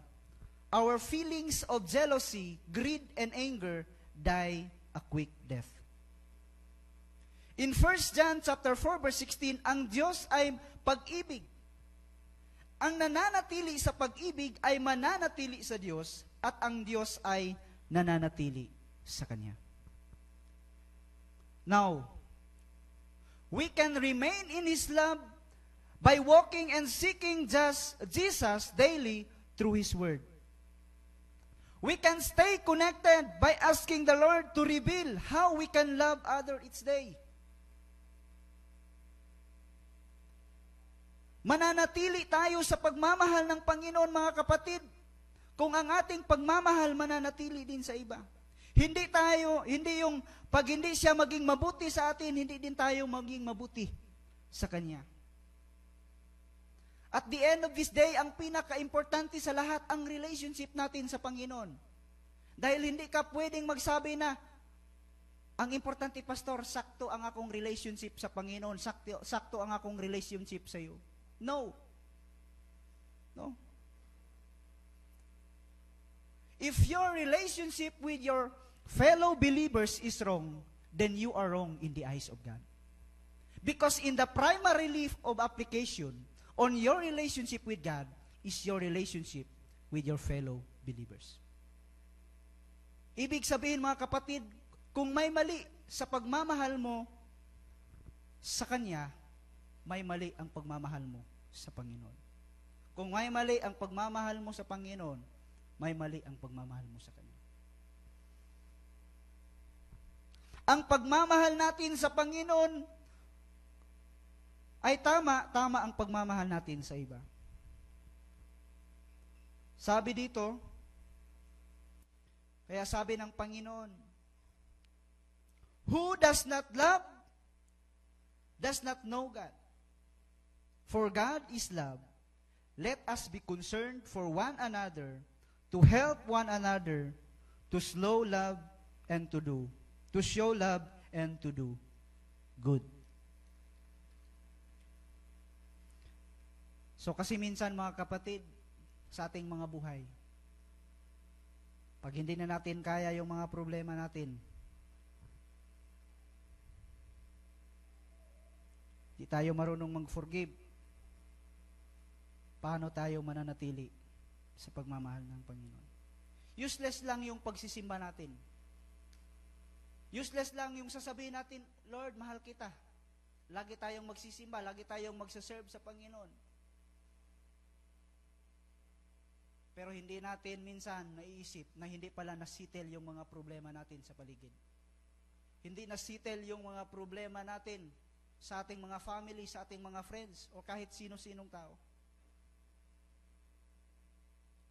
our feelings of jealousy, greed, and anger die a quick death. In 1 John chapter 4 verse 16, ang Diyos ay pag-ibig. Ang nananatili sa pag-ibig ay mananatili sa Diyos, at ang Diyos ay nananatili sa Kanya. Now, we can remain in His love by walking and seeking just Jesus daily through His Word. We can stay connected by asking the Lord to reveal how we can love other each day. Mananatili tayo sa pagmamahal ng Panginoon, mga kapatid, kung ang ating pagmamahal mananatili din sa iba. Hindi yung pag hindi siya maging mabuti sa atin, hindi din tayo maging mabuti sa Kanya. At the end of this day, ang pinaka-importante sa lahat, ang relationship natin sa Panginoon. Dahil hindi ka pwedeng magsabi na, ang importante, Pastor, sakto ang akong relationship sa Panginoon, sakto ang akong relationship sa iyo. No. No. If your relationship with your fellow believers is wrong, then you are wrong in the eyes of God. Because in the primary leaf of application on your relationship with God is your relationship with your fellow believers. Ibig sabihin, mga kapatid, kung may mali sa pagmamahal mo sa Kanya, may mali ang pagmamahal mo sa Panginoon. Kung may mali ang pagmamahal mo sa Panginoon, may mali ang pagmamahal mo sa Kanya. Ang pagmamahal natin sa Panginoon ay tama ang pagmamahal natin sa iba. Sabi dito, kaya sabi ng Panginoon, who does not love, does not know God. For God is love. Let us be concerned for one another, to help one another, to show love and to do good. So kasi minsan, mga kapatid, sa ating mga buhay, pag hindi na natin kaya yung mga problema natin, di tayo marunong mag-forgive, paano tayo mananatili sa pagmamahal ng Panginoon? Useless lang yung pagsisimba natin. Useless lang yung sasabihin natin, Lord, mahal kita. Lagi tayong magsisimba, lagi tayong magsaserve sa Panginoon. Pero hindi natin minsan naiisip na hindi pala nasitel yung mga problema natin sa paligid. Hindi nasitel yung mga problema natin sa ating mga family, sa ating mga friends, o kahit sino-sinong tao.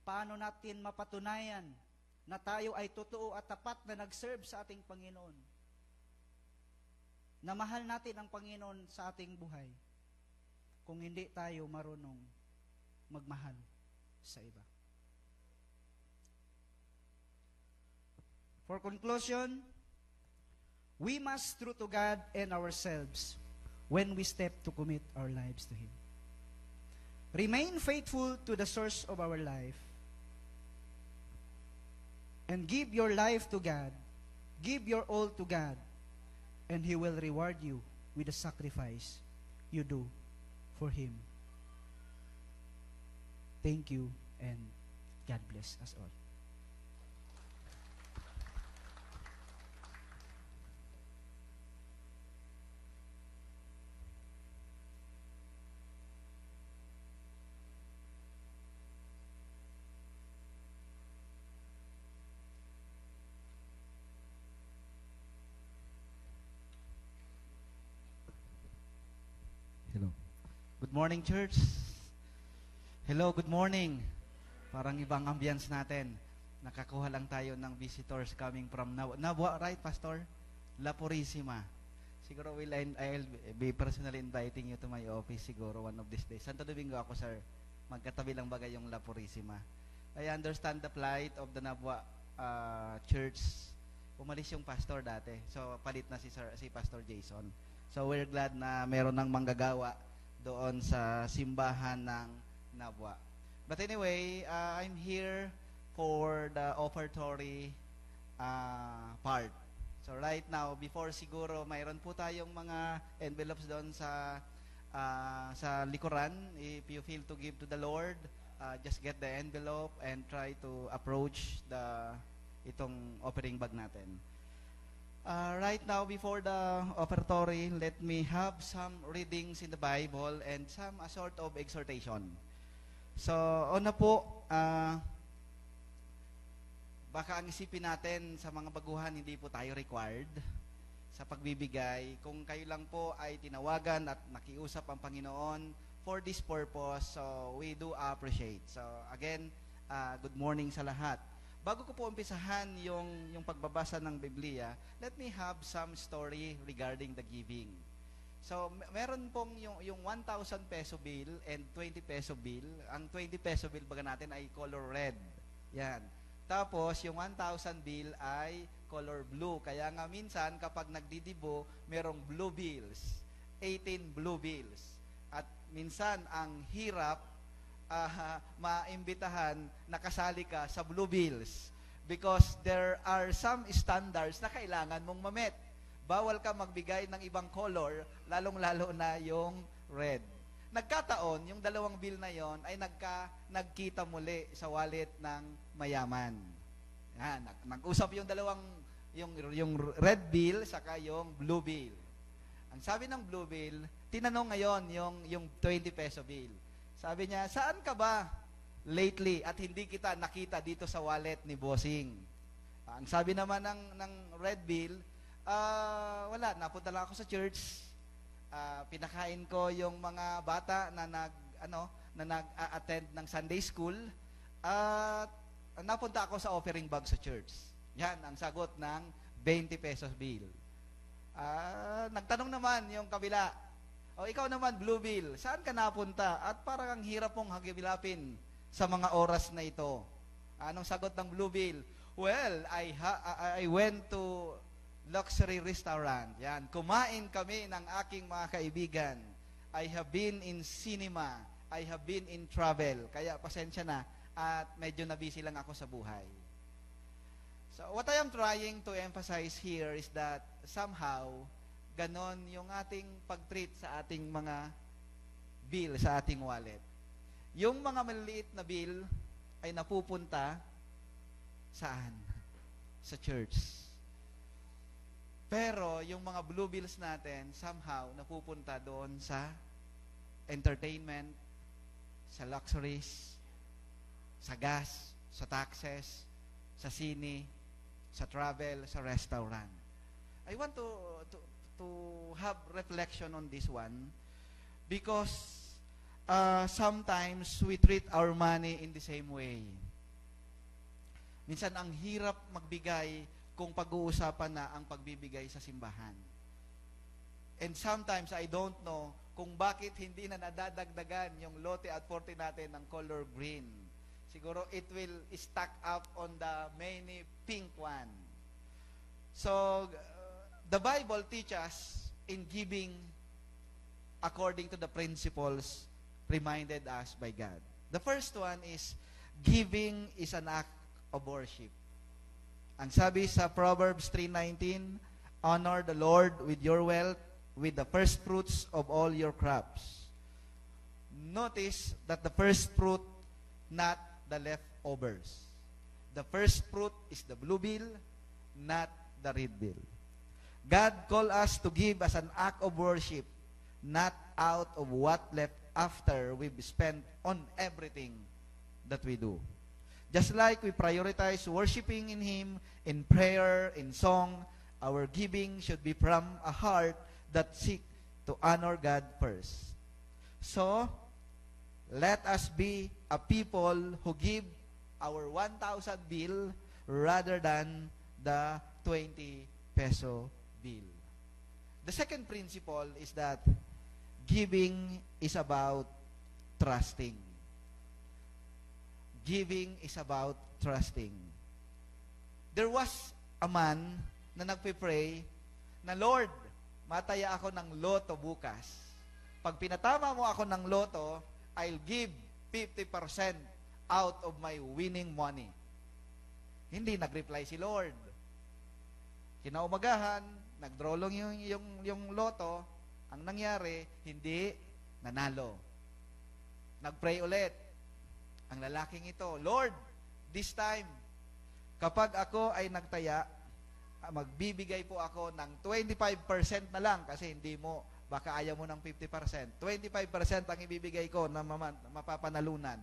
Paano natin mapatunayan na tayo ay totoo at tapat na nag-serve sa ating Panginoon? Na mahal natin ang Panginoon sa ating buhay kung hindi tayo marunong magmahal sa iba. For conclusion, we must true to God and ourselves when we step to commit our lives to Him. Remain faithful to the source of our life and give your life to God. Give your all to God, and He will reward you with the sacrifice you do for Him. Thank you, and God bless us all. Hello. Good morning, church. Hello, good morning. Parang ibang ambience natin. Nakakuha lang tayo ng visitors coming from Nabua, right, Pastor? La Purisima. Siguro I'll be personally inviting you to my office siguro one of these days. Santo Domingo ako, sir. Magkatabi lang bagay yung La Purisima. I understand the plight of the Nabua church. Umalis yung pastor dati. So, palit na si Pastor Jason. So, we're glad na meron ng manggagawa doon sa simbahan ng Nabua. But anyway, I'm here for the offertory part. So, right now, before siguro, mayroon po tayong mga envelopes doon sa likuran. If you feel to give to the Lord, just get the envelope and try to approach itong offering bag natin. Right now, before the offertory, let me have some readings in the Bible and some sort of exhortation. So, una po, baka ang isipin natin sa mga baguhan, hindi po tayo required sa pagbibigay. Kung kayo lang po ay tinawagan at nakiusap ang Panginoon for this purpose, so we do appreciate. So again, good morning sa lahat. Bago ko po umpisahan yung pagbabasa ng Biblia, let me have some story regarding the giving. So meron pong yung 1,000 peso bill and 20 peso bill. Ang 20 peso bill baga natin ay color red. Yan. Tapos, yung 1,000 bill ay color blue. Kaya nga minsan, kapag nagdidibo, merong blue bills. 18 blue bills. At minsan, ang hirap maimbitahan na kasali ka sa blue bills. Because there are some standards na kailangan mong ma-met. Bawal ka magbigay ng ibang color, lalong-lalo na yung red. Nagkataon, yung dalawang bill na yon ay nagkita muli sa wallet ng mayaman. Yan, nag-usap yung dalawang, yung red bill saka yung blue bill. Ang sabi ng blue bill, tinanong ngayon yung 20 peso bill. Sabi niya, saan ka ba lately at hindi kita nakita dito sa wallet ni Bossing? Ang sabi naman ng red bill, wala, napunta lang ako sa church. Pinakain ko yung mga bata na nag-attend ng Sunday school at napunta ako sa offering bag sa church. Yan ang sagot ng 20 pesos bill. Nagtanong naman yung kabila, o ikaw naman blue bill, saan ka napunta? At parang ang hirap mong hagilapin sa mga oras na ito. Anong sagot ng blue bill? Well, I went to luxury restaurant. Yan. Kumain kami ng aking mga kaibigan. I have been in cinema. I have been in travel. Kaya pasensya na at medyo na-busy lang ako sa buhay. So what I am trying to emphasize here is that somehow, ganon yung ating pag-treat sa ating mga bill, sa ating wallet. Yung mga maliliit na bill ay napupunta saan? Sa church. Pero yung mga blue bills natin, somehow, napupunta doon sa entertainment, sa luxuries, sa gas, sa taxes, sa sine, sa travel, sa restaurant. I want to have reflection on this one because sometimes we treat our money in the same way. Minsan, ang hirap magbigay kung pag-uusapan na ang pagbibigay sa simbahan. And sometimes, I don't know kung bakit hindi na nadadagdagan yung lote at forte natin ng color green. Siguro it will stack up on the many pink one. So, the Bible teaches in giving according to the principles reminded us by God. The first one is, giving is an act of worship. Ang sabi sa Proverbs 3:19, honor the Lord with your wealth, with the first fruits of all your crops. Notice that the first fruit, not the leftovers. The first fruit is the blue bill, not the red bill. God called us to give as an act of worship, not out of what left after we've spent on everything that we do. Just like we prioritize worshiping in Him, in prayer, in song, our giving should be from a heart that seek to honor God first. So, let us be a people who give our 1,000 bill rather than the 20 peso bill. The second principle is that giving is about trusting. Giving is about trusting. There was a man na nagpipray na, Lord, mataya ako ng loto bukas. Pag pinatama mo ako ng loto, I'll give 50% out of my winning money. Hindi nag-reply si Lord. Kinaumagahan, nag-draw lang yung loto, ang nangyari, hindi nanalo. Nag-pray ulit. Ang lalaking ito, Lord, this time, kapag ako ay nagtaya, magbibigay po ako ng 25% na lang kasi hindi mo, baka ayaw mo ng 50%. 25% ang ibibigay ko na mapapanalunan.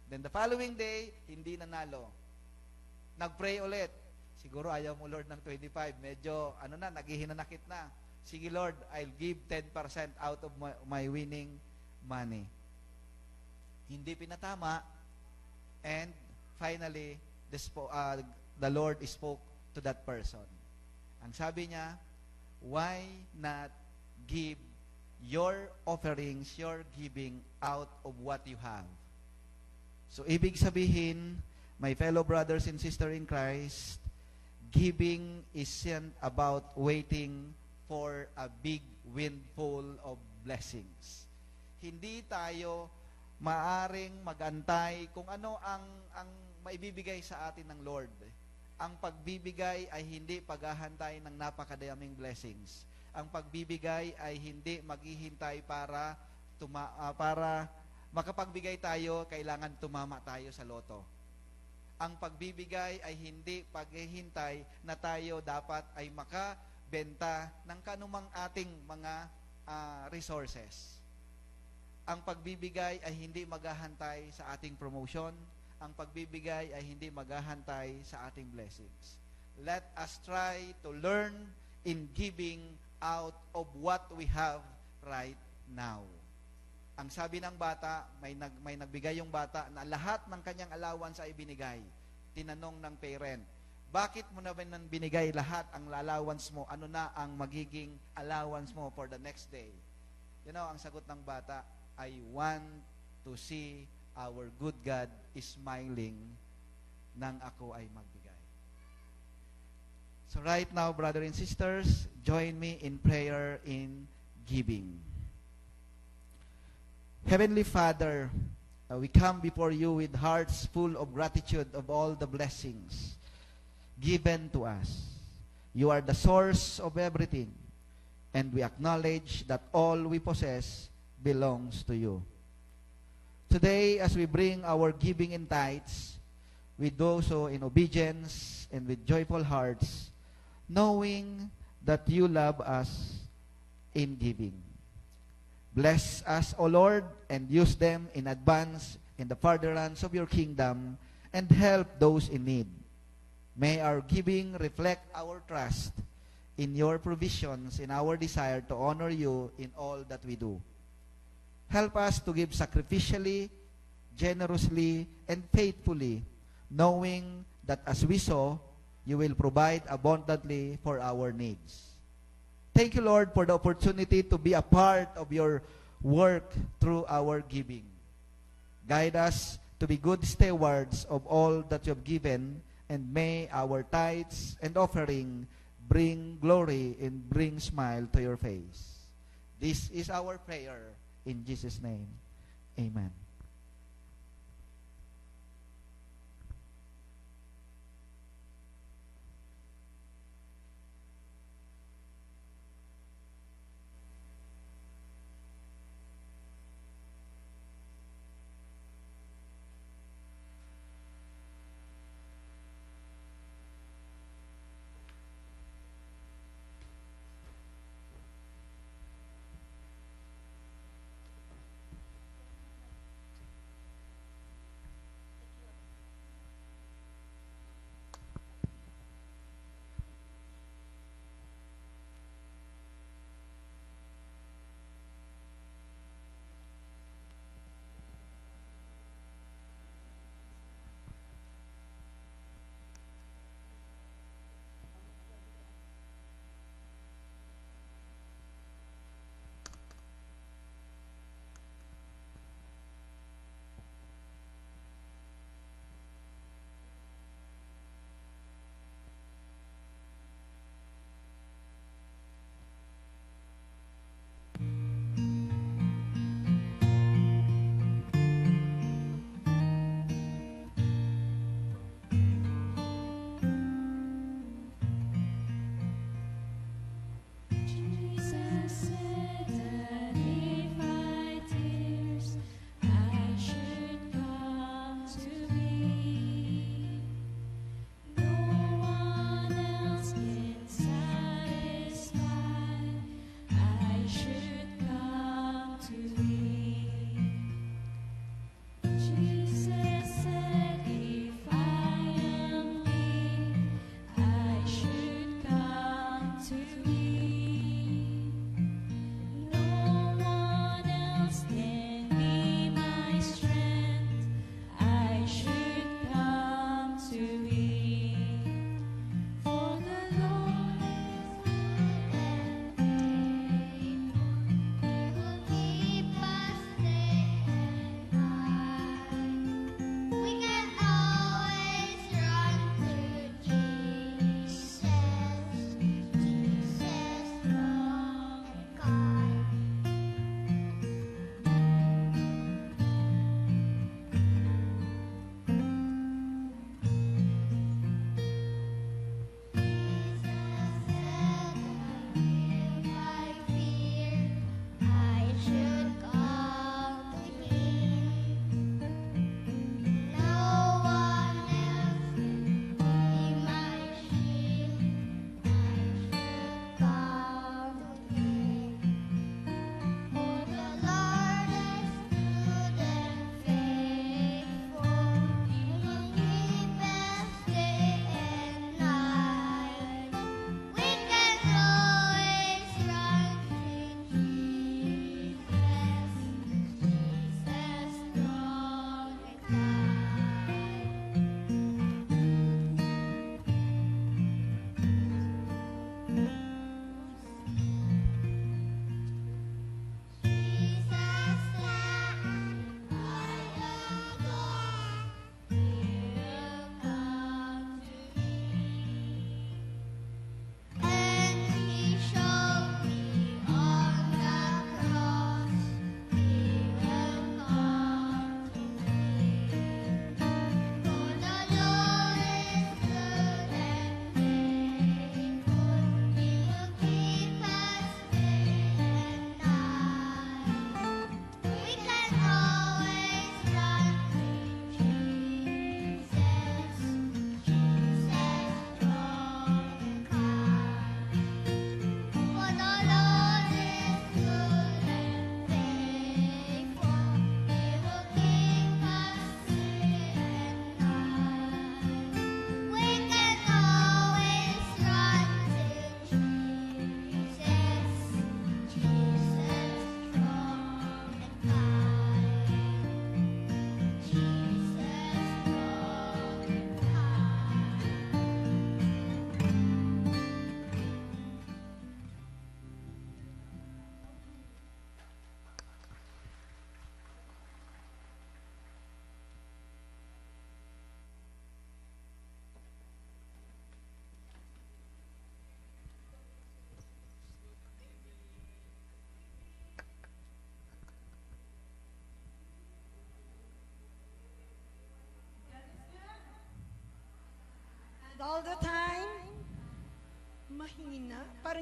Then the following day, hindi nanalo. Nag-pray ulit. Siguro ayaw mo, Lord, ng 25. Medyo, naghihinanakit na. Sige, Lord, I'll give 10% out of my winning money. Hindi pinatama. And finally, the Lord spoke to that person. Ang sabi niya, why not give your offerings, your giving out of what you have? So, ibig sabihin, my fellow brothers and sisters in Christ, giving isn't about waiting for a big windfall of blessings. Hindi tayo maaring magantay kung ano ang maibibigay sa atin ng Lord. Ang pagbibigay ay hindi paghahantay ng napakadaming blessings. Ang pagbibigay ay hindi maghihintay para makapagbigay tayo, kailangan tumama tayo sa loto. Ang pagbibigay ay hindi paghihintay na tayo dapat ay makabenta ng kanumang ating mga resources. Ang pagbibigay ay hindi maghahantay sa ating promotion. Ang pagbibigay ay hindi maghahantay sa ating blessings. Let us try to learn in giving out of what we have right now. Ang sabi ng bata, may nagbigay yung bata na lahat ng kanyang allowance ay binigay. Tinanong ng parent, bakit mo na binigay lahat ang allowance mo? Ano na ang magiging allowance mo for the next day? Ang sagot ng bata, I want to see our good God is smiling nang ako ay magbigay. So right now, brothers and sisters, join me in prayer in giving. Heavenly Father, we come before you with hearts full of gratitude of all the blessings given to us. You are the source of everything, and we acknowledge that all we possess belongs to you. Today, as we bring our giving in tithes, we do so in obedience and with joyful hearts, knowing that you love us in giving. Bless us, O Lord, and use them in advance in the furtherance of your kingdom, and help those in need. May our giving reflect our trust in your provisions, in our desire to honor you in all that we do. Help us to give sacrificially, generously, and faithfully, knowing that as we sow, you will provide abundantly for our needs. Thank you, Lord, for the opportunity to be a part of your work through our giving. Guide us to be good stewards of all that you have given, and may our tithes and offering bring glory and bring smile to your face. This is our prayer. In Jesus' name, amen.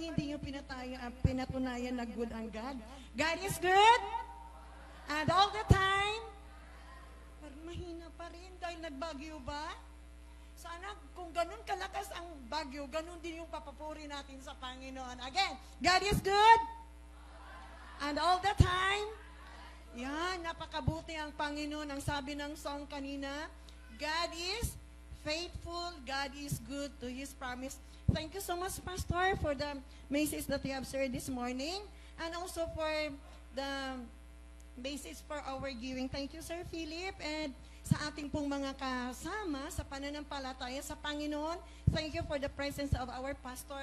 hindi nyo pinatunayan na good ang God? God is good? And all the time? Parang mahina pa rin dahil nagbagyo ba? Sana kung ganun kalakas ang bagyo, ganun din yung papapuri natin sa Panginoon. Again, God is good? And all the time? Yan, napakabuti ang Panginoon. Ang sabi ng song kanina, God is faithful, God is good to His promise. Thank you so much, Pastor, for the message that you have shared this morning, and also for the message for our giving. Thank you, Sir Philip, and sa ating pong mga kasama sa pananampalataya sa Panginoon. Thank you for the presence of our Pastor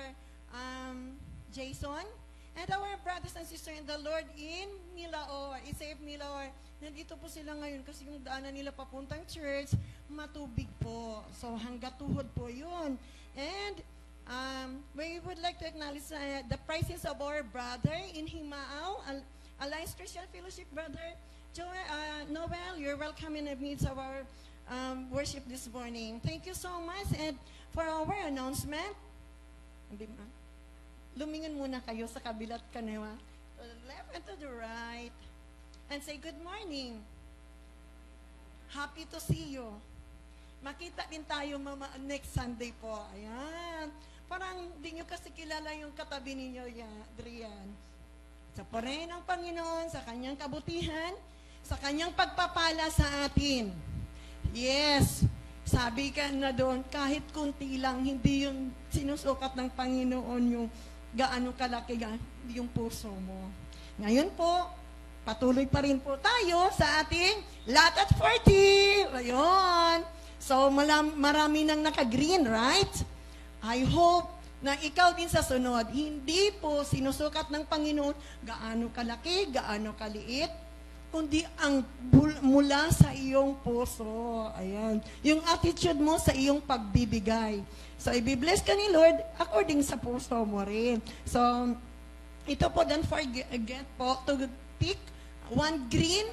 Jason, and our brothers and sisters in the Lord in Milaor, Isave Milaor. Nandito po sila ngayon kasi yung daanan nila papuntang church, matubig po. So hanggat tuhod po yun. And we would like to acknowledge the presence of our brother in Himao, Alliance Christian Fellowship, Brother Noel. You're welcome in the midst of our worship this morning. Thank you so much. And for our announcement, lumingon muna kayo sa kabilat kaniwa, to the left and to the right, and say good morning. Happy to see you. Makita din tayo next Sunday po. Ayan. Parang di nyo kasi kilala yung katabi ninyo, Adrian. Sa poray ng Panginoon, sa kanyang kabutihan, sa kanyang pagpapala sa atin. Yes, sabi ka na doon, kahit kunti lang, hindi yung sinusukat ng Panginoon yung gaano kalaki yung puso mo. Ngayon po, patuloy pa rin po tayo sa ating Lot at 40. Ayun. So, marami nang naka-green, right? I hope na ikaw din sa sunod, hindi po sinusukat ng Panginoon gaano kalaki, gaano kaliit, kundi ang mula sa iyong puso. Ayan. Yung attitude mo sa iyong pagbibigay. So, i-bless ka ni Lord according sa puso mo rin. So, ito po, don't forget po to pick one green,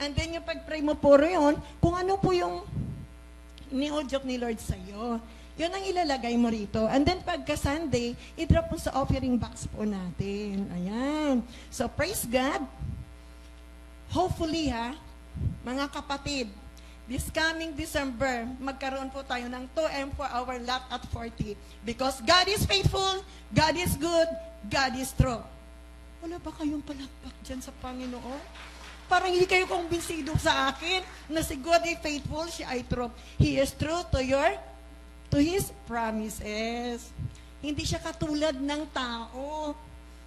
and then yung pag-pray mo puro yun, kung ano po yung ni-audiok ni Lord sa iyo. Yun ang ilalagay mo rito. And then pagka Sunday, i-drop mo sa offering box po natin. Ayan. So, praise God. Hopefully, mga kapatid, this coming December, magkaroon po tayo ng 2M for our Lot at 40. Because God is faithful, God is good, God is true. Wala ba kayong palakpak dyan sa Panginoon? Parang hindi kayo kumbinsido sa akin na si God ay faithful, siya ay true. He is true to His promises. Hindi siya katulad ng tao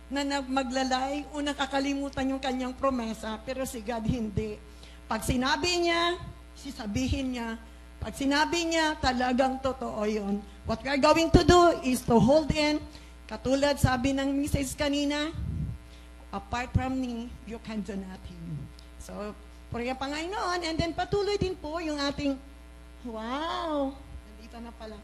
na maglalay o nakakalimutan yung kanyang promesa, pero si God hindi. Pag sinabi niya, sasabihin niya. Pag sinabi niya, talagang totoo yun. What we are going to do is to hold in. Katulad sabi ng message kanina, apart from me, you can do nothing. So, puriya Panginoon, and then patuloy din po yung ating, wow, nandito na pala.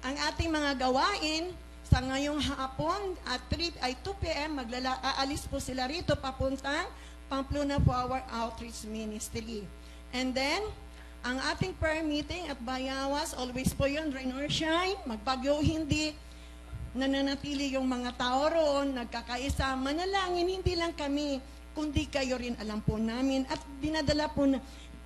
Ang ating mga gawain, sa ngayong hapon, at 2 p.m., aalis po sila rito, papuntang Pamplona for our outreach ministry. And then, ang ating prayer meeting at Bayawas, always po yun, rain or shine, magbagyo hindi, nananatili yung mga tao roon, nagkakaisa, manalangin, hindi lang kami, kundi kayo rin alam po namin, at dinadala po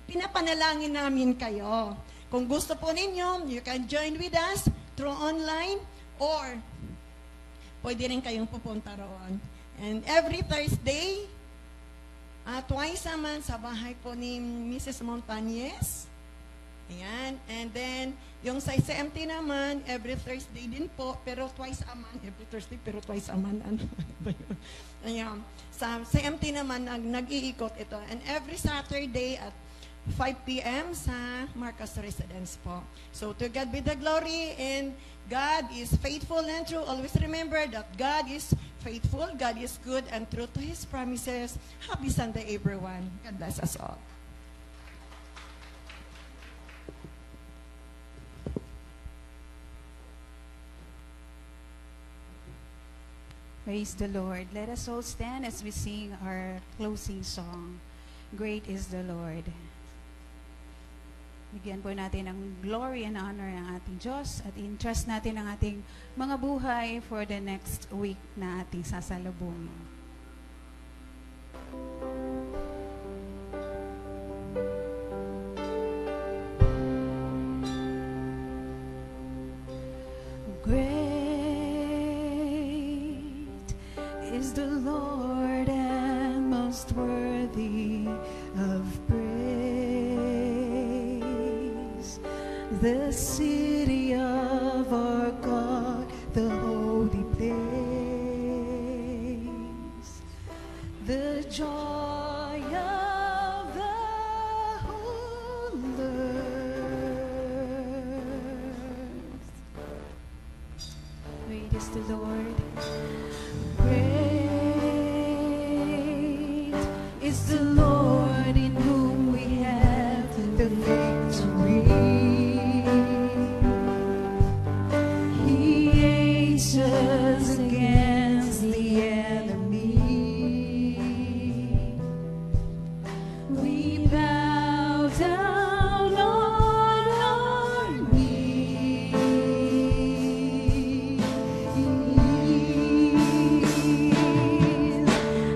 pinapanalangin namin kayo. Kung gusto po ninyo, you can join with us through online, or pwede rin kayong pupunta roon. And every Thursday, twice a month sa bahay po ni Mrs. Montañez. Ayan. And then, yung sa CMT naman, every Thursday din po, pero twice a month. Every Thursday, pero twice a month. Ano ba yun? Ayan. Sa CMT naman, nag-iikot ito. And every Saturday at 5 p.m. sa Marcos Residence po. So, to God be the glory, and God is faithful and true. Always remember that God is faithful, God is good and true to His promises. Happy Sunday, everyone. God bless us all. Praise the Lord. Let us all stand as we sing our closing song. Great is the Lord. Bigyan po natin ng glory and honor ang ating Diyos at entrust natin ang ating mga buhay for the next week na ating sasalubungin. Great is the Lord and most worthy of praise. The city of our God, the holy place. The joy of the whole earth. Great is the Lord. Great is the Lord in whom we have the victory. He answers against the enemy. We bow down on our knees.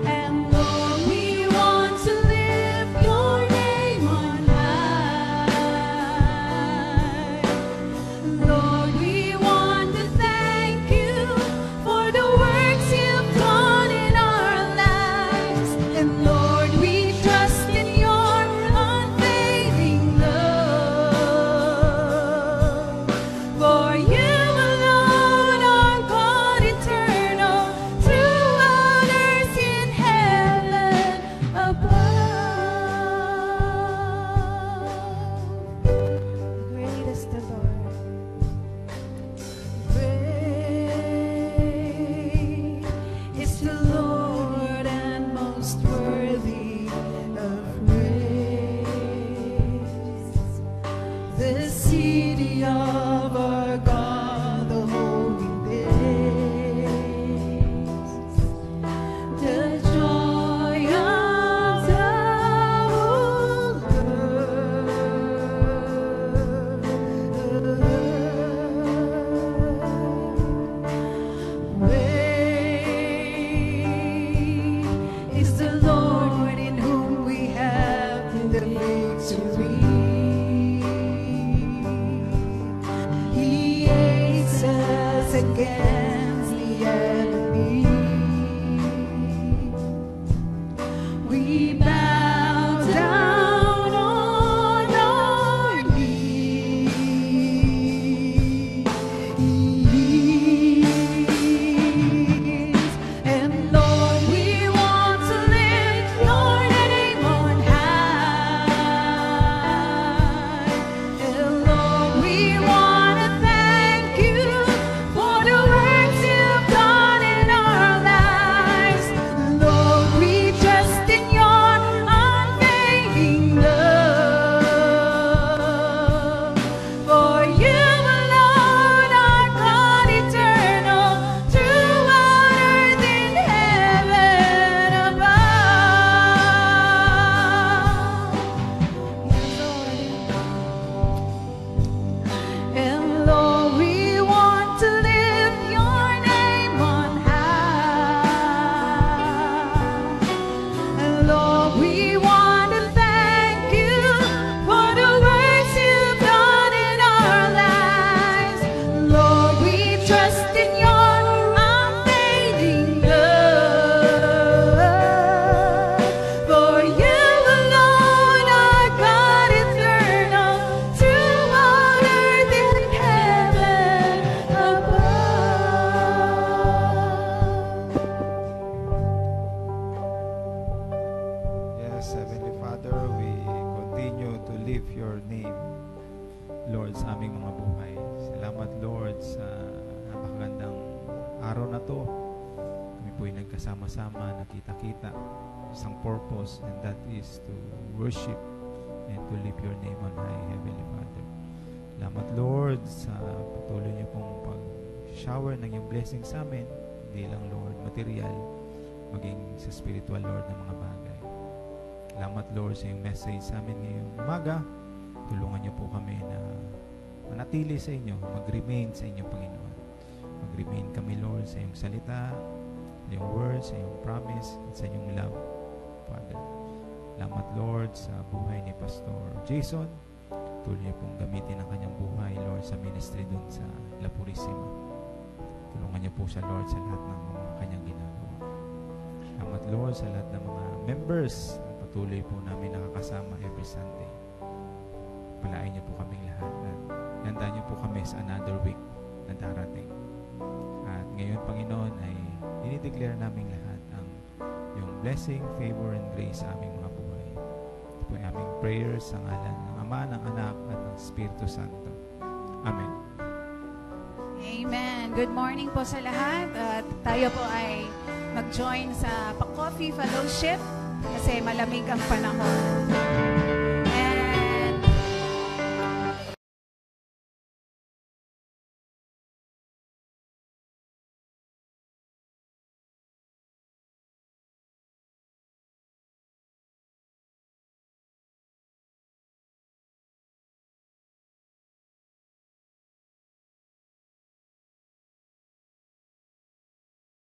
And Lord, we want to lift your name on high. Lord, we want to thank you for the works you've done in our lives. And Lord, we trust in your unfailing love. For you alone are God eternal, true others in heaven above. Great is the Lord. Great is the Lord and most worthy of praise. The city of our God, the holy place. The joy of the whole earth. Great is the Lord in whom we have the victory. He aids us against the enemy. We bow down on our knees. And Lord, we want to lift your name on high. And Lord, we want to thank you for the works you've done in our lives. Lord, we trust in your unfailing love. For you alone are God eternal, true earth in heaven above. And Lord, we want to lift your name on high. And Lord, we want to thank you for the works you've done in our lives. Lord, we trust in your unfailing love. For you alone are God eternal, true on earth in heaven above. Yes, Heavenly Father, we continue to lift your name, Lord, sa aming mga buhay. Salamat, Lord, sa napakagandang araw na to. Kami po'y nagkasama-sama, nakita-kita, isang purpose, and that is to worship and to lift your name on high, Heavenly Father. Salamat, Lord, sa patuloy niyo pong pag-shower ng iyong blessing sa amin, hindi lang, Lord, material, maging sa spiritual, Lord, ng mga bagay. Salamat, Lord, sa iyong message sa amin ngayong umaga. Tulungan niyo po kami na manatili sa inyo, mag-remain sa inyo, Panginoon. Mag-remain kami, Lord, sa iyong salita, sa iyong words, sa iyong promise, at sa iyong love, Father. Salamat, Lord, sa buhay ni Pastor Jason. Tuloy niyo pong gamitin ang kanyang buhay, Lord, sa ministry dun sa La Purisima. Tulungan niyo po siya, Lord, sa lahat ng mga kanyang ginagawa. Salamat, Lord, sa lahat ng mga members na patuloy po namin nakakasama every Sunday. Palain niyo po kaming lahat at handaan niyo po kami sa another week na darating. At ngayon, Panginoon, ay dinideclare namin lahat ang yung blessing, favor, and grace sa aming mga buhay. Ito po ay aming prayers sa ngalan ng Ama, ng Anak, at ng Espiritu Santo. Amen. Amen. Good morning po sa lahat. At tayo po ay mag-join sa Pa-Coffee Fellowship kasi malamig ang panahon.